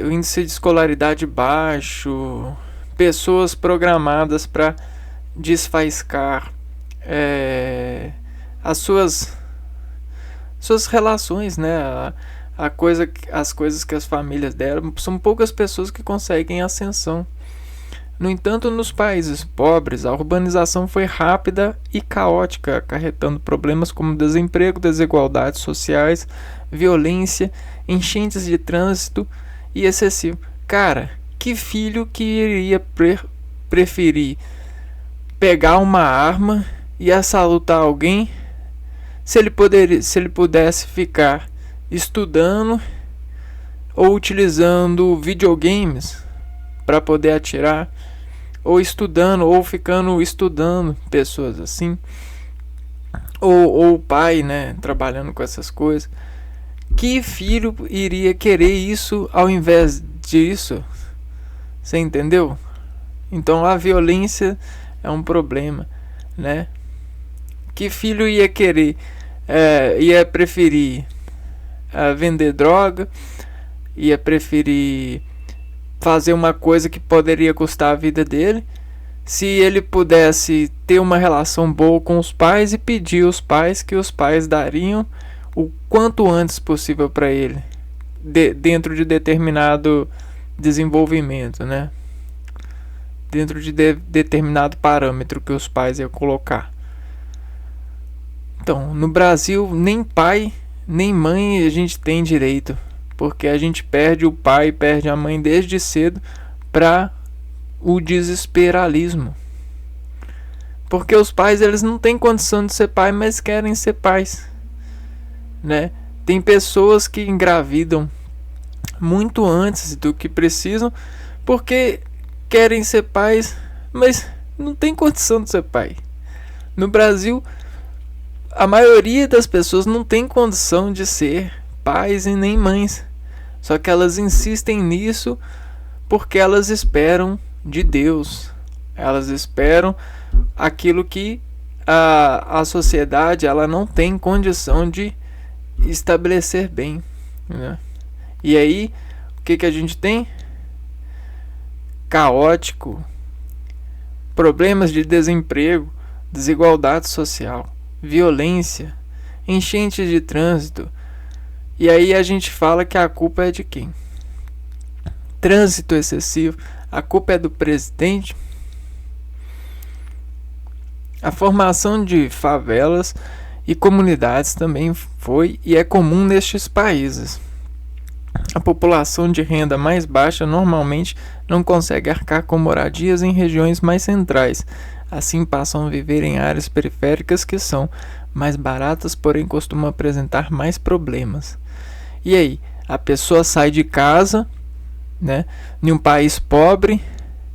o índice de escolaridade baixo, pessoas programadas para desfaiscar as suas relações, né? As coisas que as famílias deram, são poucas pessoas que conseguem ascensão. No entanto, nos países pobres, a urbanização foi rápida e caótica, acarretando problemas como desemprego, desigualdades sociais, violência, enchentes de trânsito e excessivo. Cara, que filho que iria preferir pegar uma arma e assalutar alguém se ele pudesse ficar estudando ou utilizando videogames para poder atirar, ou ficando estudando, pessoas assim, ou o pai, né, trabalhando com essas coisas. Que filho iria querer isso ao invés disso? Você entendeu? Então a violência é um problema, né? Que filho ia querer, ia preferir vender droga, ia preferir fazer uma coisa que poderia custar a vida dele, se ele pudesse ter uma relação boa com os pais e pedir aos pais que os pais dariam o quanto antes possível para ele, dentro de determinado desenvolvimento, né? Dentro de determinado parâmetro que os pais iam colocar. Então, no Brasil, nem pai nem mãe a gente tem direito, porque a gente perde o pai, perde a mãe desde cedo para o desesperalismo. Porque os pais, eles não têm condição de ser pai, mas querem ser pais, né? Tem pessoas que engravidam muito antes do que precisam, porque querem ser pais, mas não tem condição de ser pai. No Brasil, a maioria das pessoas não tem condição de ser pais e nem mães, só que elas insistem nisso porque elas esperam de Deus, elas esperam aquilo que a sociedade ela não tem condição de estabelecer bem, né? E aí o que a gente tem? Caótico, problemas de desemprego, desigualdade social, violência, enchentes de trânsito. E aí a gente fala que a culpa é de quem? Trânsito excessivo, a culpa é do presidente. A formação de favelas e comunidades também foi e é comum nestes países. A população de renda mais baixa normalmente não consegue arcar com moradias em regiões mais centrais, assim passam a viver em áreas periféricas que são mais baratas, porém costumam apresentar mais problemas. E aí, a pessoa sai de casa, né, em um país pobre,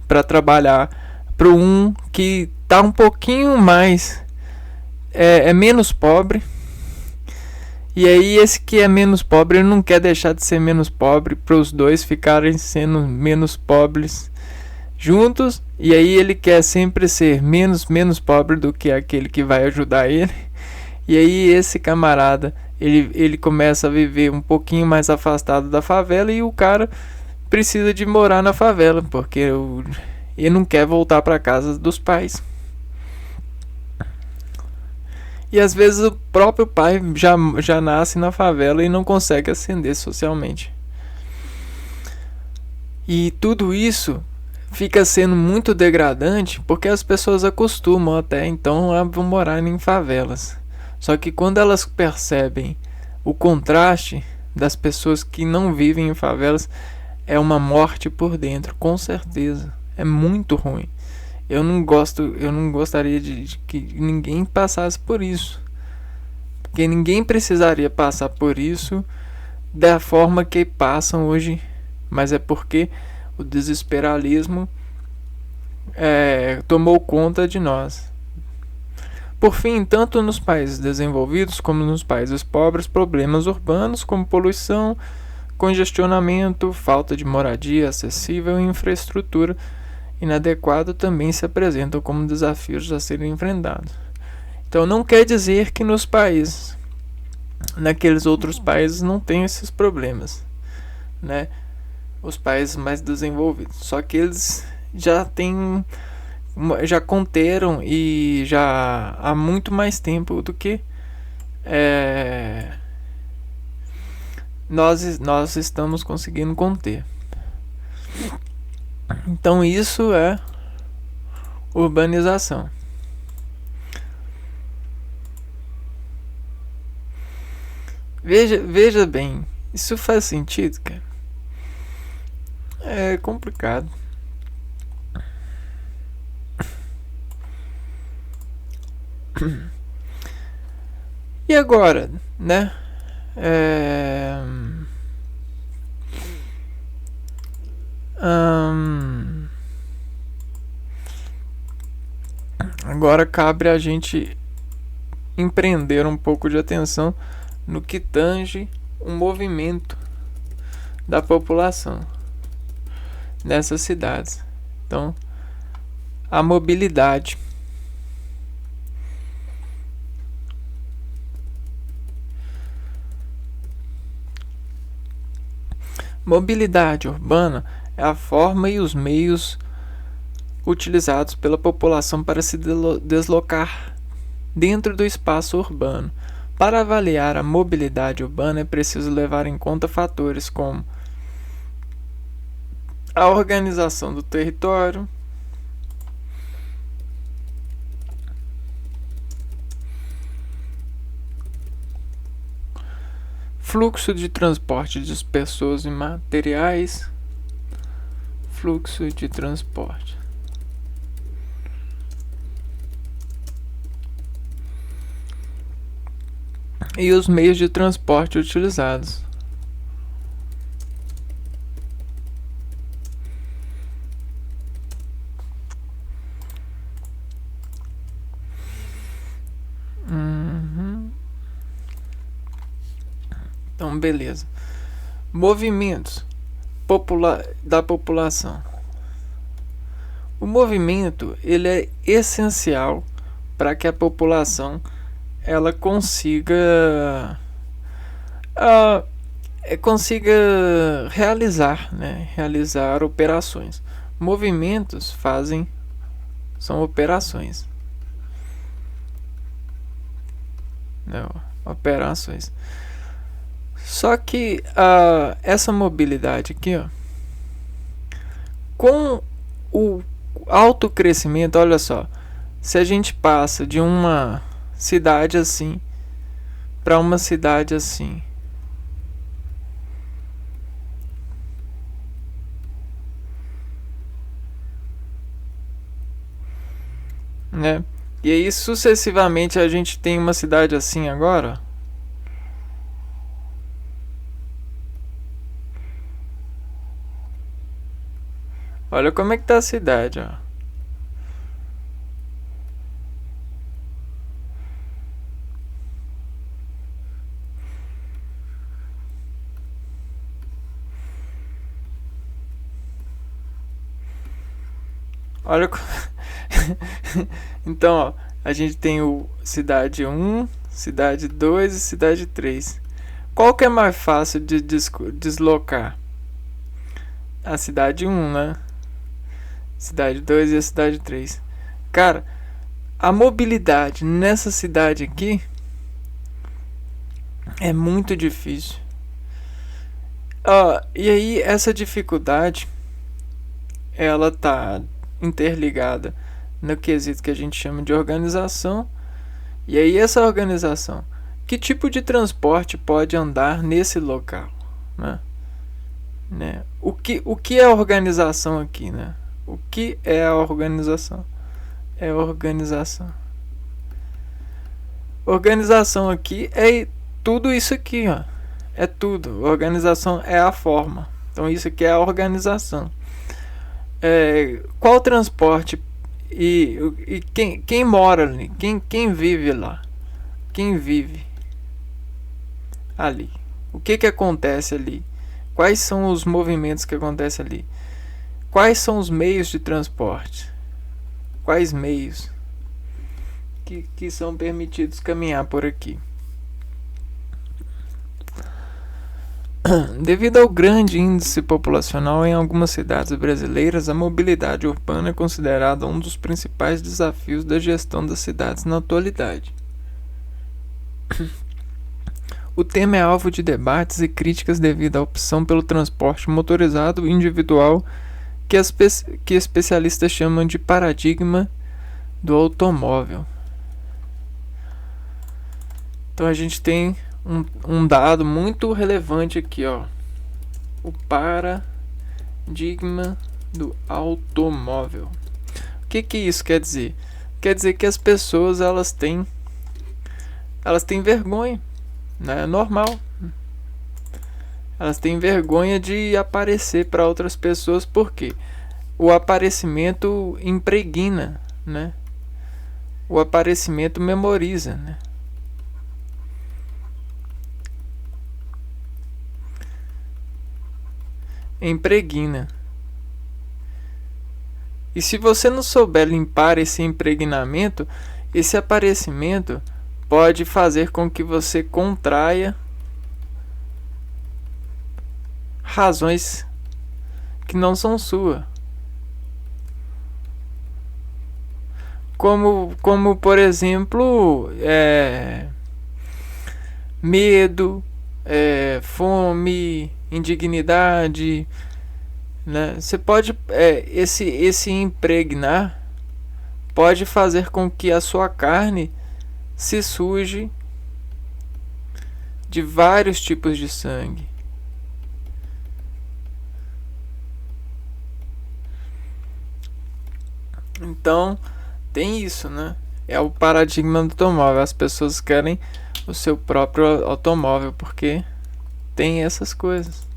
para trabalhar para um que está um pouquinho mais, é menos pobre. E aí esse que é menos pobre, ele não quer deixar de ser menos pobre, para os dois ficarem sendo menos pobres juntos. E aí ele quer sempre ser menos pobre do que aquele que vai ajudar ele. E aí esse camarada, ele começa a viver um pouquinho mais afastado da favela, e o cara precisa de morar na favela, porque ele não quer voltar para casa dos pais. E às vezes o próprio pai já nasce na favela e não consegue ascender socialmente. E tudo isso fica sendo muito degradante, porque as pessoas acostumam até então a morar em favelas. Só que quando elas percebem o contraste das pessoas que não vivem em favelas, é uma morte por dentro, com certeza. É muito ruim. Eu não gostaria de que ninguém passasse por isso. Porque ninguém precisaria passar por isso da forma que passam hoje. Mas é porque o desesperalismo tomou conta de nós. Por fim, tanto nos países desenvolvidos como nos países pobres, problemas urbanos como poluição, congestionamento, falta de moradia acessível e infraestrutura inadequada também se apresentam como desafios a serem enfrentados. Então não quer dizer que naqueles outros países não tem esses problemas, né? Os países mais desenvolvidos. Só que eles já conteram e já há muito mais tempo do que nós estamos conseguindo conter. Então isso é urbanização. Veja bem, isso faz sentido, cara? É complicado. E agora, né? Agora cabe a gente empreender um pouco de atenção no que tange o movimento da população nessas cidades. Então, a mobilidade. Mobilidade urbana é a forma e os meios utilizados pela população para se deslocar dentro do espaço urbano. Para avaliar a mobilidade urbana é preciso levar em conta fatores como a organização do território, fluxo de transporte de pessoas e materiais, fluxo de transporte. E os meios de transporte utilizados. Então, beleza. Movimentos da população. O movimento ele é essencial para que a população ela consiga realizar operações. Movimentos são operações. Não, operações. Só que essa mobilidade aqui, ó, com o alto crescimento, olha só, se a gente passa de uma cidade assim para uma cidade assim, né? E aí sucessivamente a gente tem uma cidade assim agora. Olha como é que tá a cidade, ó. Olha então, ó, a gente tem o cidade 1, cidade 2 e cidade 3. Qual que é mais fácil de deslocar? A cidade 1, né? Cidade 2 e a cidade 3. Cara, a mobilidade nessa cidade aqui é muito difícil. E aí essa dificuldade ela tá interligada no quesito que a gente chama de organização. E aí essa organização, que tipo de transporte pode andar nesse local, né? O que é a organização aqui, né? O que é a organização? É organização. Organização aqui é tudo isso aqui, ó. É tudo. Organização é a forma. Então isso aqui é a organização. Qual transporte e quem mora ali? Quem vive lá? Quem vive ali? O que acontece ali? Quais são os movimentos que acontecem ali? Quais são os meios de transporte? Quais meios que são permitidos caminhar por aqui? Devido ao grande índice populacional em algumas cidades brasileiras, a mobilidade urbana é considerada um dos principais desafios da gestão das cidades na atualidade. O tema é alvo de debates e críticas devido à opção pelo transporte motorizado individual que especialistas chamam de paradigma do automóvel. Então a gente tem um dado muito relevante aqui, ó. O paradigma do automóvel. O que isso quer dizer? Quer dizer que as pessoas elas têm vergonha, né? É normal. Elas têm vergonha de aparecer para outras pessoas porque o aparecimento impregna, né? O aparecimento memoriza, né? Impregna. E se você não souber limpar esse impregnamento, esse aparecimento pode fazer com que você contraia razões que não são suas. Como por exemplo, medo, fome, indignidade, né? Você pode esse impregnar pode fazer com que a sua carne se suje de vários tipos de sangue. Então tem isso, né? É o paradigma do automóvel. As pessoas querem o seu próprio automóvel porque tem essas coisas.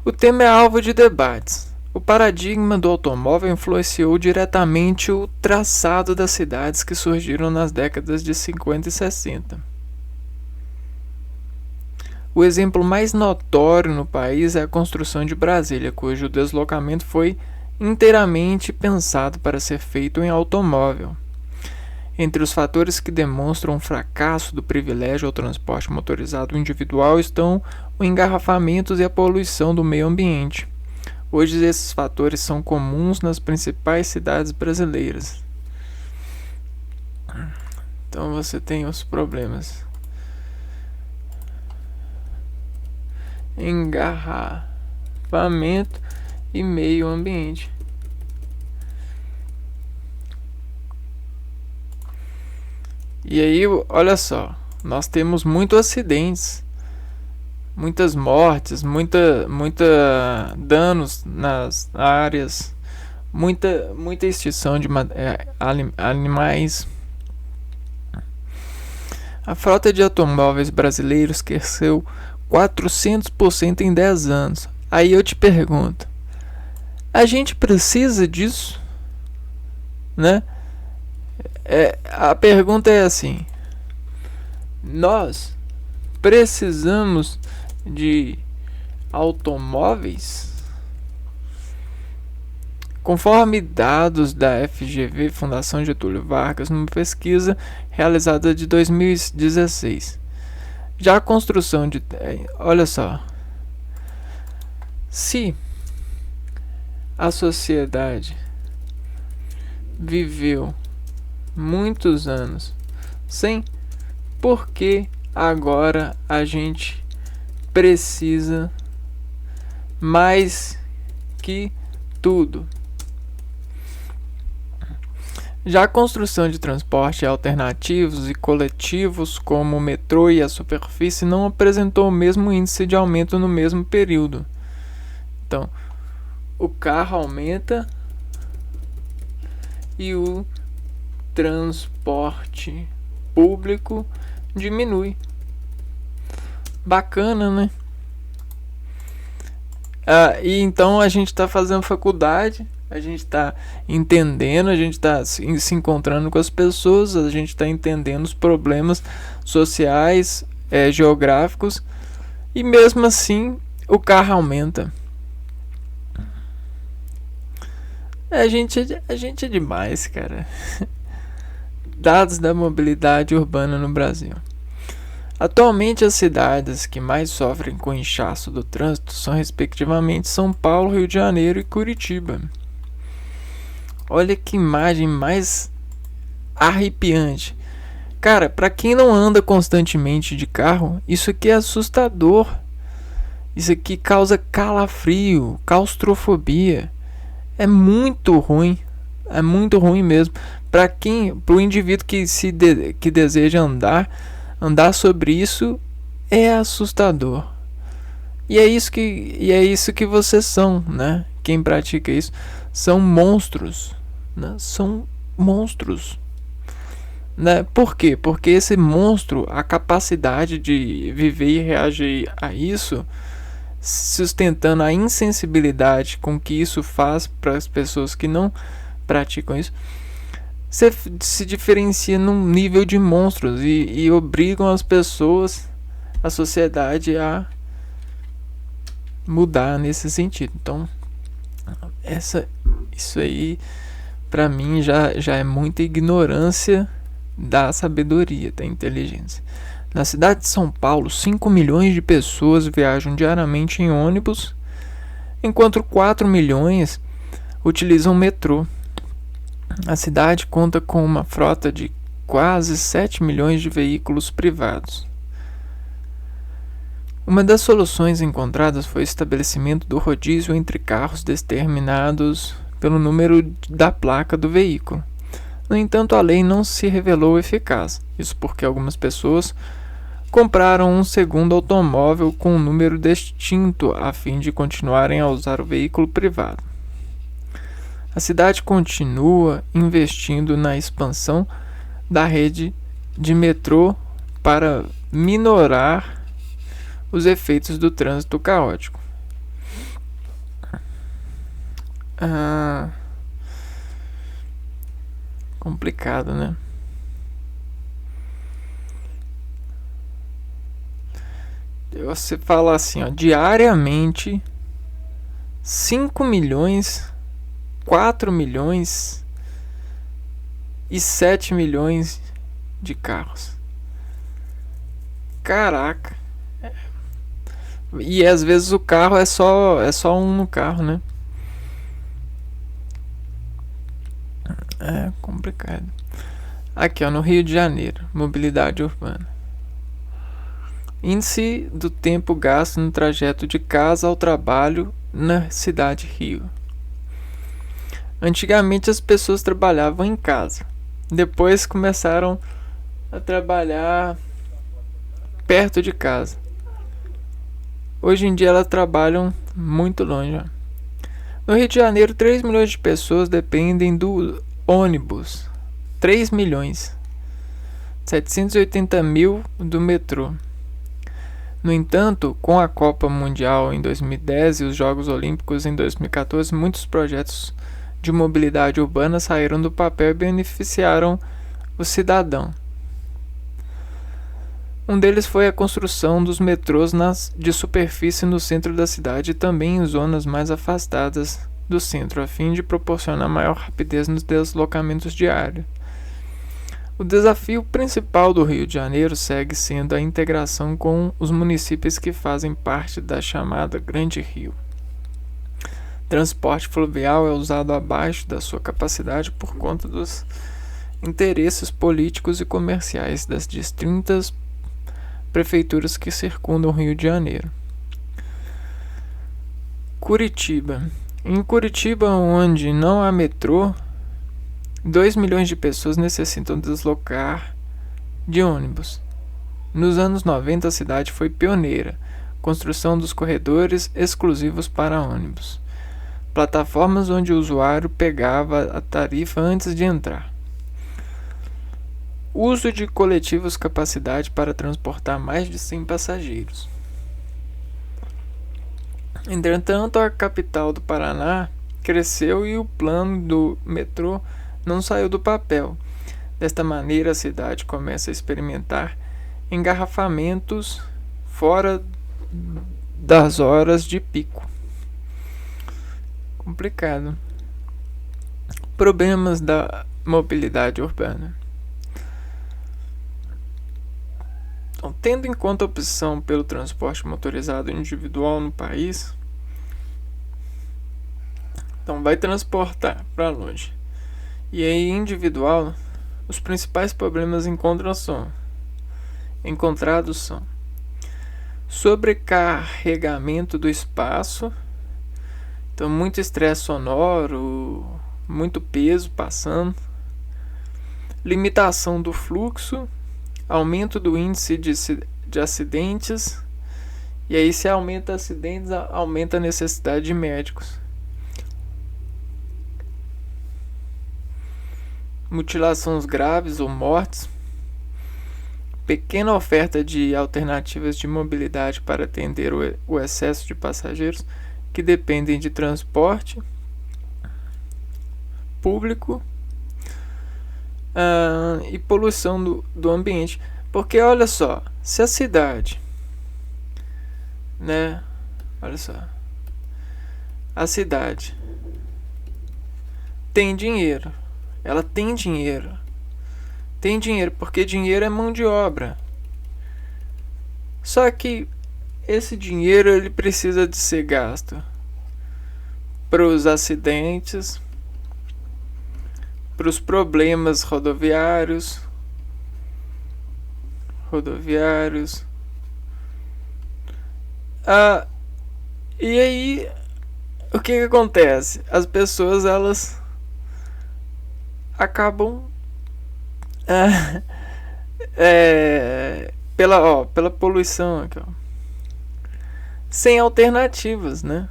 O tema é alvo de debates. O paradigma do automóvel influenciou diretamente o traçado das cidades que surgiram nas décadas de 50 e 60. O exemplo mais notório no país é a construção de Brasília, cujo deslocamento foi inteiramente pensado para ser feito em automóvel. Entre os fatores que demonstram o fracasso do privilégio ao transporte motorizado individual estão o engarrafamento e a poluição do meio ambiente. Hoje esses fatores são comuns nas principais cidades brasileiras. Então você tem os problemas. Engarrafamento e meio ambiente. E aí, olha só, nós temos muitos acidentes, muitas mortes, muita danos nas áreas, muita extinção de animais. A frota de automóveis brasileiros cresceu 400% em 10 anos. Aí eu te pergunto, a gente precisa disso? Né? A pergunta é assim: nós precisamos de automóveis? Conforme dados da FGV, Fundação Getúlio Vargas, numa pesquisa realizada de 2016, já a construção de... Olha só, se a sociedade viveu muitos anos sem, por que agora a gente precisa mais que tudo? Já a construção de transporte alternativos e coletivos, como o metrô e a superfície, não apresentou o mesmo índice de aumento no mesmo período. Então, o carro aumenta e o transporte público diminui. Bacana, né? E então a gente está fazendo faculdade, a gente está entendendo, a gente está se encontrando com as pessoas, a gente está entendendo os problemas sociais, geográficos, e mesmo assim o carro aumenta. A gente é demais, cara. Dados da mobilidade urbana no Brasil. Atualmente, as cidades que mais sofrem com o inchaço do trânsito são, respectivamente, São Paulo, Rio de Janeiro e Curitiba. Olha que imagem mais arrepiante. Cara, para quem não anda constantemente de carro, isso aqui é assustador. Isso aqui causa calafrio, claustrofobia. É muito ruim mesmo. Para o indivíduo que deseja andar sobre isso é assustador. E é isso que vocês são, né? Quem pratica isso são monstros, né? São monstros, né? Por quê? Porque esse monstro, a capacidade de viver e reagir a isso, sustentando a insensibilidade com que isso faz para as pessoas que não praticam isso, se diferencia num nível de monstros e obrigam as pessoas, a sociedade, a mudar nesse sentido. Então, isso aí para mim já é muita ignorância da sabedoria, da inteligência. Na cidade de São Paulo, 5 milhões de pessoas viajam diariamente em ônibus, enquanto 4 milhões utilizam o metrô. A cidade conta com uma frota de quase 7 milhões de veículos privados. Uma das soluções encontradas foi o estabelecimento do rodízio entre carros determinados pelo número da placa do veículo. No entanto, a lei não se revelou eficaz. Isso porque algumas pessoas compraram um segundo automóvel com um número distinto a fim de continuarem a usar o veículo privado. A cidade continua investindo na expansão da rede de metrô para minorar os efeitos do trânsito caótico. Complicado, né? Você fala assim, ó, diariamente 5 milhões, 4 milhões e 7 milhões de carros. Caraca. E às vezes o carro é só um no carro, né? É complicado. Aqui, ó, no Rio de Janeiro, mobilidade urbana. Índice do tempo gasto no trajeto de casa ao trabalho na cidade Rio. Antigamente as pessoas trabalhavam em casa. Depois começaram a trabalhar perto de casa. Hoje em dia elas trabalham muito longe. No Rio de Janeiro, 3 milhões de pessoas dependem do ônibus. 3 milhões. 780 mil do metrô. No entanto, com a Copa Mundial em 2010 e os Jogos Olímpicos em 2014, muitos projetos de mobilidade urbana saíram do papel e beneficiaram o cidadão. Um deles foi a construção dos metrôs de superfície no centro da cidade e também em zonas mais afastadas do centro, a fim de proporcionar maior rapidez nos deslocamentos diários. O desafio principal do Rio de Janeiro segue sendo a integração com os municípios que fazem parte da chamada Grande Rio. Transporte fluvial é usado abaixo da sua capacidade por conta dos interesses políticos e comerciais das distintas prefeituras que circundam o Rio de Janeiro. Curitiba. Em Curitiba, onde não há metrô, 2 milhões de pessoas necessitam deslocar de ônibus. Nos anos 90, a cidade foi pioneira, construção dos corredores exclusivos para ônibus, plataformas onde o usuário pegava a tarifa antes de entrar. Uso de coletivos capacidade para transportar mais de 100 passageiros. Entretanto, a capital do Paraná cresceu e o plano do metrô não saiu do papel. Desta maneira, a cidade começa a experimentar engarrafamentos fora das horas de pico. Complicado. Problemas da mobilidade urbana. Então, tendo em conta a opção pelo transporte motorizado individual no país, então vai transportar para longe. E aí, individual, os principais problemas encontrados são sobrecarregamento do espaço, então muito estresse sonoro, muito peso passando, limitação do fluxo, aumento do índice de acidentes, e aí se aumenta acidentes, aumenta a necessidade de médicos. Mutilações graves ou mortes, pequena oferta de alternativas de mobilidade para atender o excesso de passageiros que dependem de transporte público, e poluição do ambiente. Porque olha só, se a cidade, né? Olha só, a cidade tem dinheiro. Ela tem dinheiro. Tem dinheiro porque dinheiro é mão de obra. Só que esse dinheiro ele precisa de ser gasto para os acidentes, para os problemas rodoviários. E aí o que acontece? As pessoas elas acabam pela poluição aqui, ó, sem alternativas, né?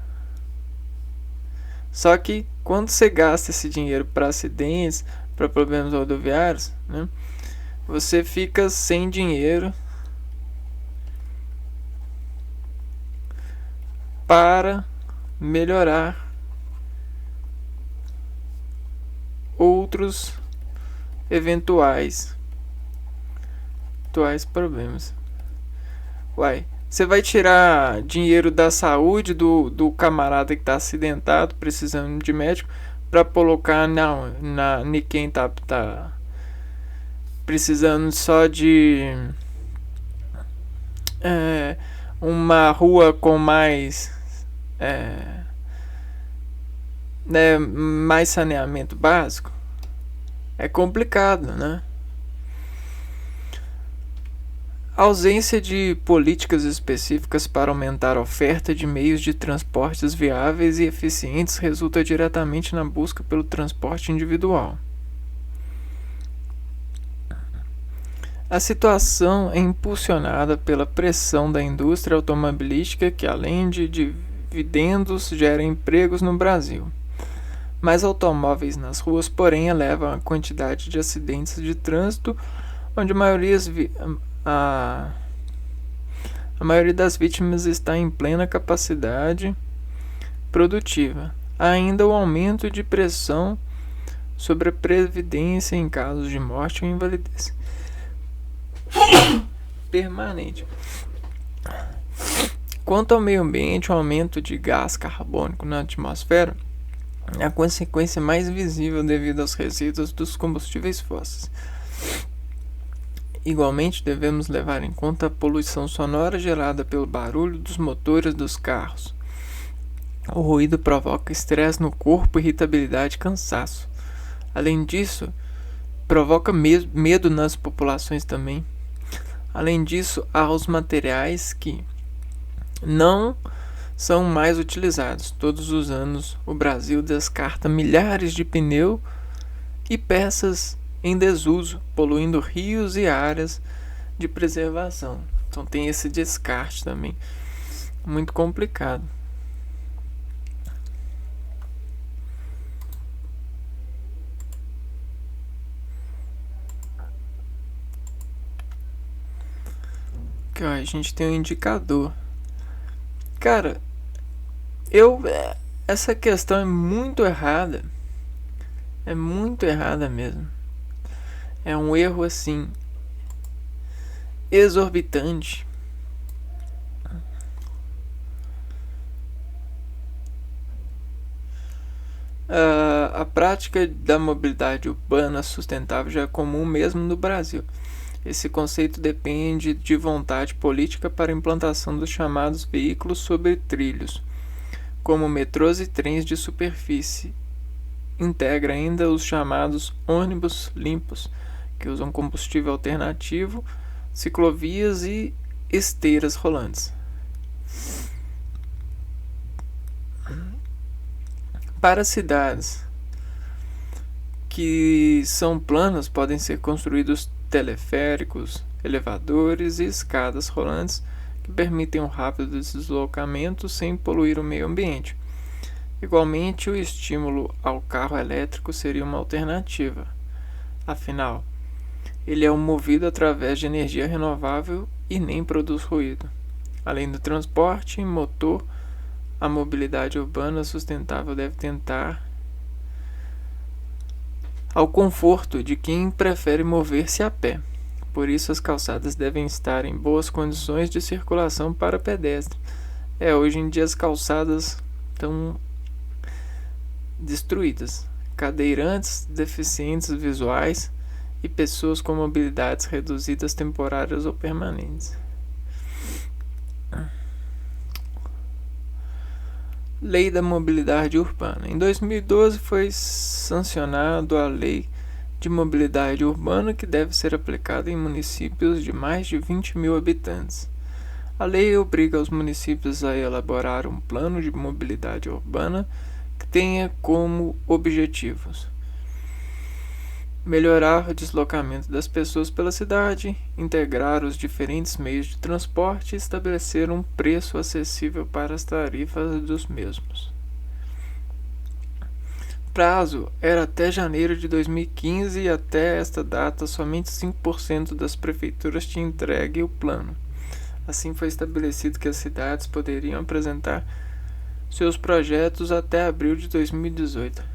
Só que quando você gasta esse dinheiro para acidentes, para problemas rodoviários, né, você fica sem dinheiro para melhorar outros eventuais problemas. Você vai tirar dinheiro da saúde do camarada que está acidentado, precisando de médico, para colocar em quem tá precisando só de uma rua com mais mais saneamento básico. É complicado, né? A ausência de políticas específicas para aumentar a oferta de meios de transportes viáveis e eficientes resulta diretamente na busca pelo transporte individual. A situação é impulsionada pela pressão da indústria automobilística que, além de dividendos gera empregos no Brasil. Mais automóveis nas ruas, porém, elevam a quantidade de acidentes de trânsito, onde a maioria das vítimas está em plena capacidade produtiva. Há ainda o aumento de pressão sobre a previdência em casos de morte ou invalidez permanente. Quanto ao meio ambiente, o aumento de gás carbônico na atmosfera é a consequência mais visível devido aos resíduos dos combustíveis fósseis. Igualmente, devemos levar em conta a poluição sonora gerada pelo barulho dos motores dos carros. O ruído provoca estresse no corpo, irritabilidade e cansaço. Além disso, provoca medo nas populações também. Além disso, há os materiais que não são mais utilizados. Todos os anos, o Brasil descarta milhares de pneus e peças em desuso, poluindo rios e áreas de preservação. Então tem esse descarte também, muito complicado. Aqui, ó, a gente tem um indicador. Cara, essa questão é muito errada. É muito errada mesmo. É um erro assim exorbitante. A prática da mobilidade urbana sustentável já é comum mesmo no Brasil. Esse conceito depende de vontade política para a implantação dos chamados veículos sobre trilhos, como metrôs e trens de superfície. Integra ainda os chamados ônibus limpos, que usam combustível alternativo, ciclovias e esteiras rolantes. Para cidades que são planas, podem ser construídos teleféricos, elevadores e escadas rolantes que permitem um rápido deslocamento sem poluir o meio ambiente. Igualmente, o estímulo ao carro elétrico seria uma alternativa. Afinal, ele é movido através de energia renovável e nem produz ruído. Além do transporte em motor, a mobilidade urbana sustentável deve tentar ao conforto de quem prefere mover-se a pé. Por isso, as calçadas devem estar em boas condições de circulação para pedestres. Hoje em dia as calçadas estão destruídas. Cadeirantes, deficientes visuais e pessoas com mobilidades reduzidas temporárias ou permanentes. Lei da Mobilidade Urbana. Em 2012 foi sancionado a Lei de Mobilidade Urbana, que deve ser aplicada em municípios de mais de 20 mil habitantes. A lei obriga os municípios a elaborar um plano de mobilidade urbana que tenha como objetivos melhorar o deslocamento das pessoas pela cidade, integrar os diferentes meios de transporte e estabelecer um preço acessível para as tarifas dos mesmos. Prazo era até janeiro de 2015 e até esta data somente 5% das prefeituras tinham entregue o plano. Assim foi estabelecido que as cidades poderiam apresentar seus projetos até abril de 2018.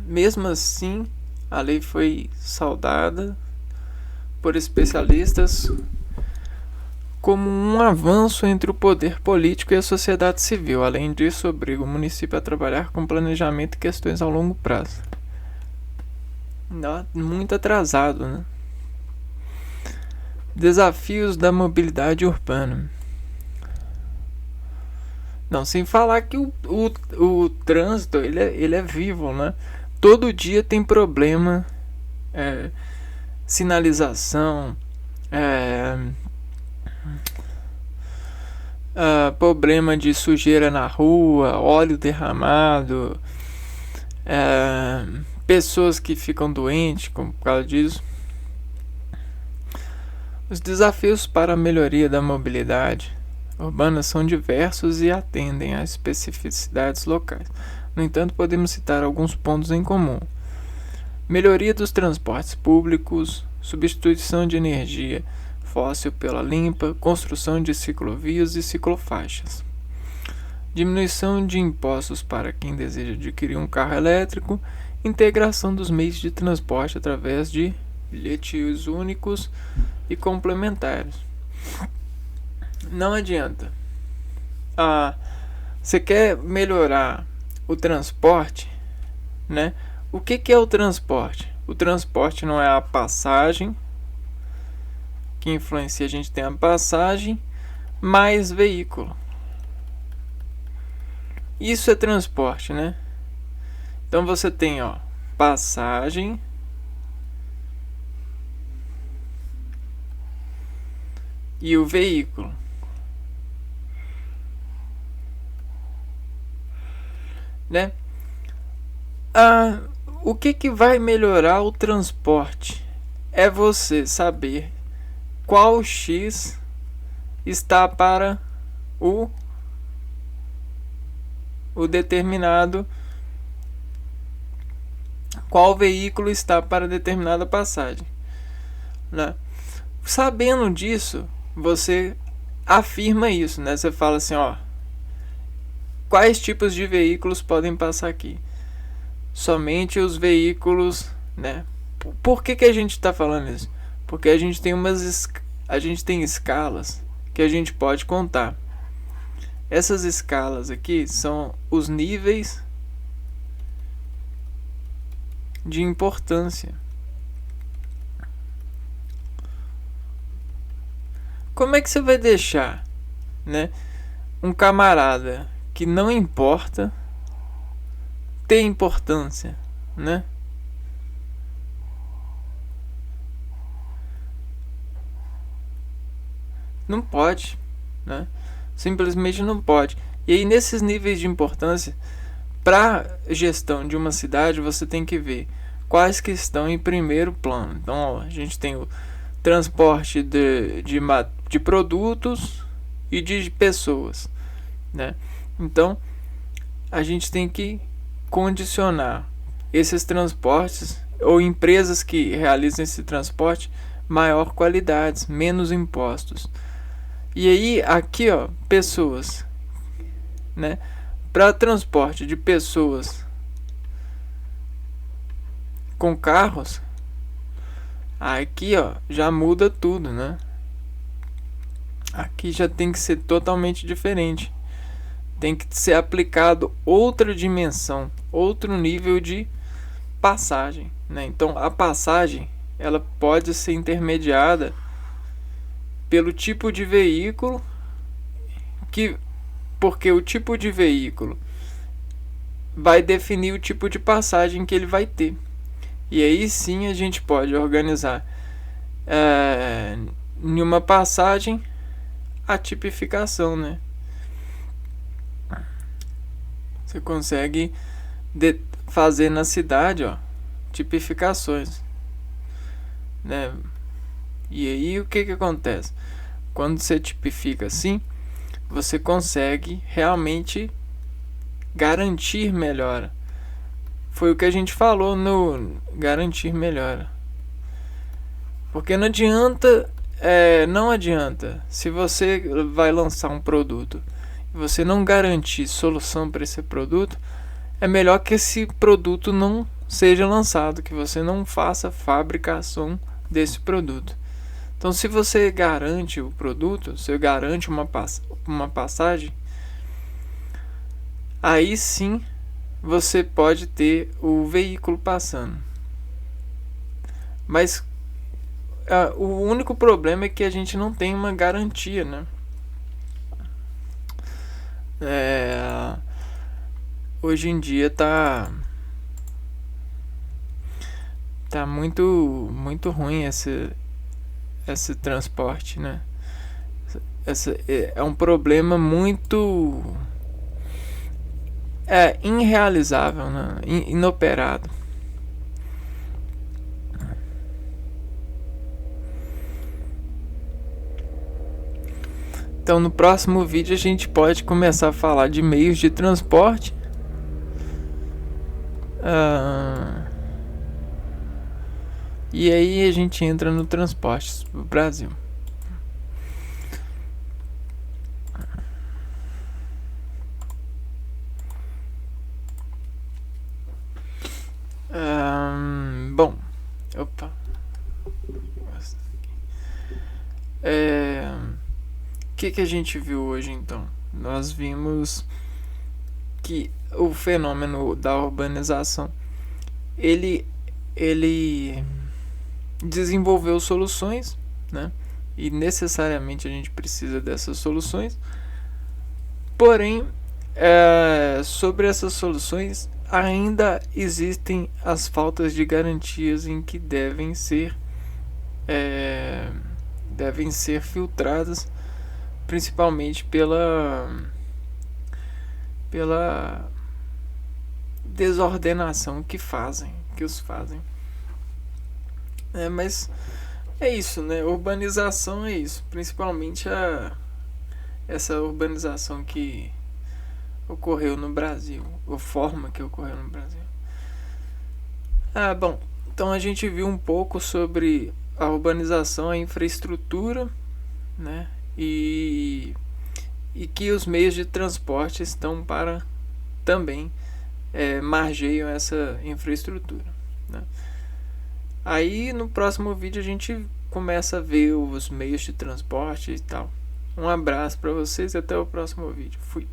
Mesmo assim, a lei foi saudada por especialistas como um avanço entre o poder político e a sociedade civil. Além disso, obriga o município a trabalhar com planejamento e questões ao longo prazo. Muito atrasado, né? Desafios da mobilidade urbana. Não, sem falar que o trânsito ele é vivo, né? Todo dia tem problema, sinalização, problema de sujeira na rua, óleo derramado, pessoas que ficam doentes por causa disso. Os desafios para a melhoria da mobilidade urbanas são diversos e atendem às especificidades locais. No entanto, podemos citar alguns pontos em comum: melhoria dos transportes públicos, substituição de energia fóssil pela limpa, construção de ciclovias e ciclofaixas, diminuição de impostos para quem deseja adquirir um carro elétrico, integração dos meios de transporte através de bilhetes únicos e complementares. Não adianta. Você quer melhorar o transporte, né? O que é o transporte? O transporte não é a passagem que influencia. A gente tem a passagem mais veículo. Isso é transporte, né? Então você tem, passagem e o veículo, né? O que vai melhorar o transporte é você saber qual X está para o determinado, qual veículo está para determinada passagem, né? Sabendo disso, você afirma isso, né? Você fala assim, quais tipos de veículos podem passar aqui? Somente os veículos, né? Por que a gente está falando isso? Porque a gente tem escalas que a gente pode contar. Essas escalas aqui são os níveis de importância. Como é que você vai deixar, né, um camarada que não importa ter importância, né? Não pode, né? Simplesmente não pode. E aí, nesses níveis de importância, para gestão de uma cidade, você tem que ver quais que estão em primeiro plano. Então, a gente tem o transporte de produtos e de pessoas, né? Então, a gente tem que condicionar esses transportes ou empresas que realizam esse transporte maior qualidade, menos impostos. E aí, aqui, pessoas, né? Para transporte de pessoas com carros, aqui, já muda tudo, né? Aqui já tem que ser totalmente diferente. Tem que ser aplicado outra dimensão, outro nível de passagem, né? Então, a passagem, ela pode ser intermediada pelo tipo de veículo, porque o tipo de veículo vai definir o tipo de passagem que ele vai ter. E aí sim a gente pode organizar em uma passagem a tipificação, né? Você consegue fazer na cidade, tipificações, né? E aí o que acontece? Quando você tipifica assim, você consegue realmente garantir melhora. Foi o que a gente falou no garantir melhora. Porque não adianta, se você vai lançar um produto e você não garantir solução para esse produto, é melhor que esse produto não seja lançado, que você não faça fabricação desse produto. Então, se você garante o produto, você garante uma passagem, aí sim você pode ter o veículo passando. Mas o único problema é que a gente não tem uma garantia, né? Hoje em dia tá muito ruim esse transporte, né? É um problema muito irrealizável, né? Inoperado. Então no próximo vídeo a gente pode começar a falar de meios de transporte. E aí a gente entra no transporte do Brasil. Bom, opa. O que a gente viu hoje então? Nós vimos que o fenômeno da urbanização ele desenvolveu soluções, né? E necessariamente a gente precisa dessas soluções. Porém, sobre essas soluções ainda existem as faltas de garantias em que devem ser filtradas, principalmente pela desordenação que os fazem. Mas é isso, né? Urbanização é isso, principalmente essa urbanização que ocorreu no Brasil, a forma que ocorreu no Brasil. Bom, então a gente viu um pouco sobre a urbanização, a infraestrutura, né? E que os meios de transporte estão para também margeiam essa infraestrutura, né? Aí no próximo vídeo a gente começa a ver os meios de transporte e tal. Um abraço para vocês e até o próximo vídeo. Fui.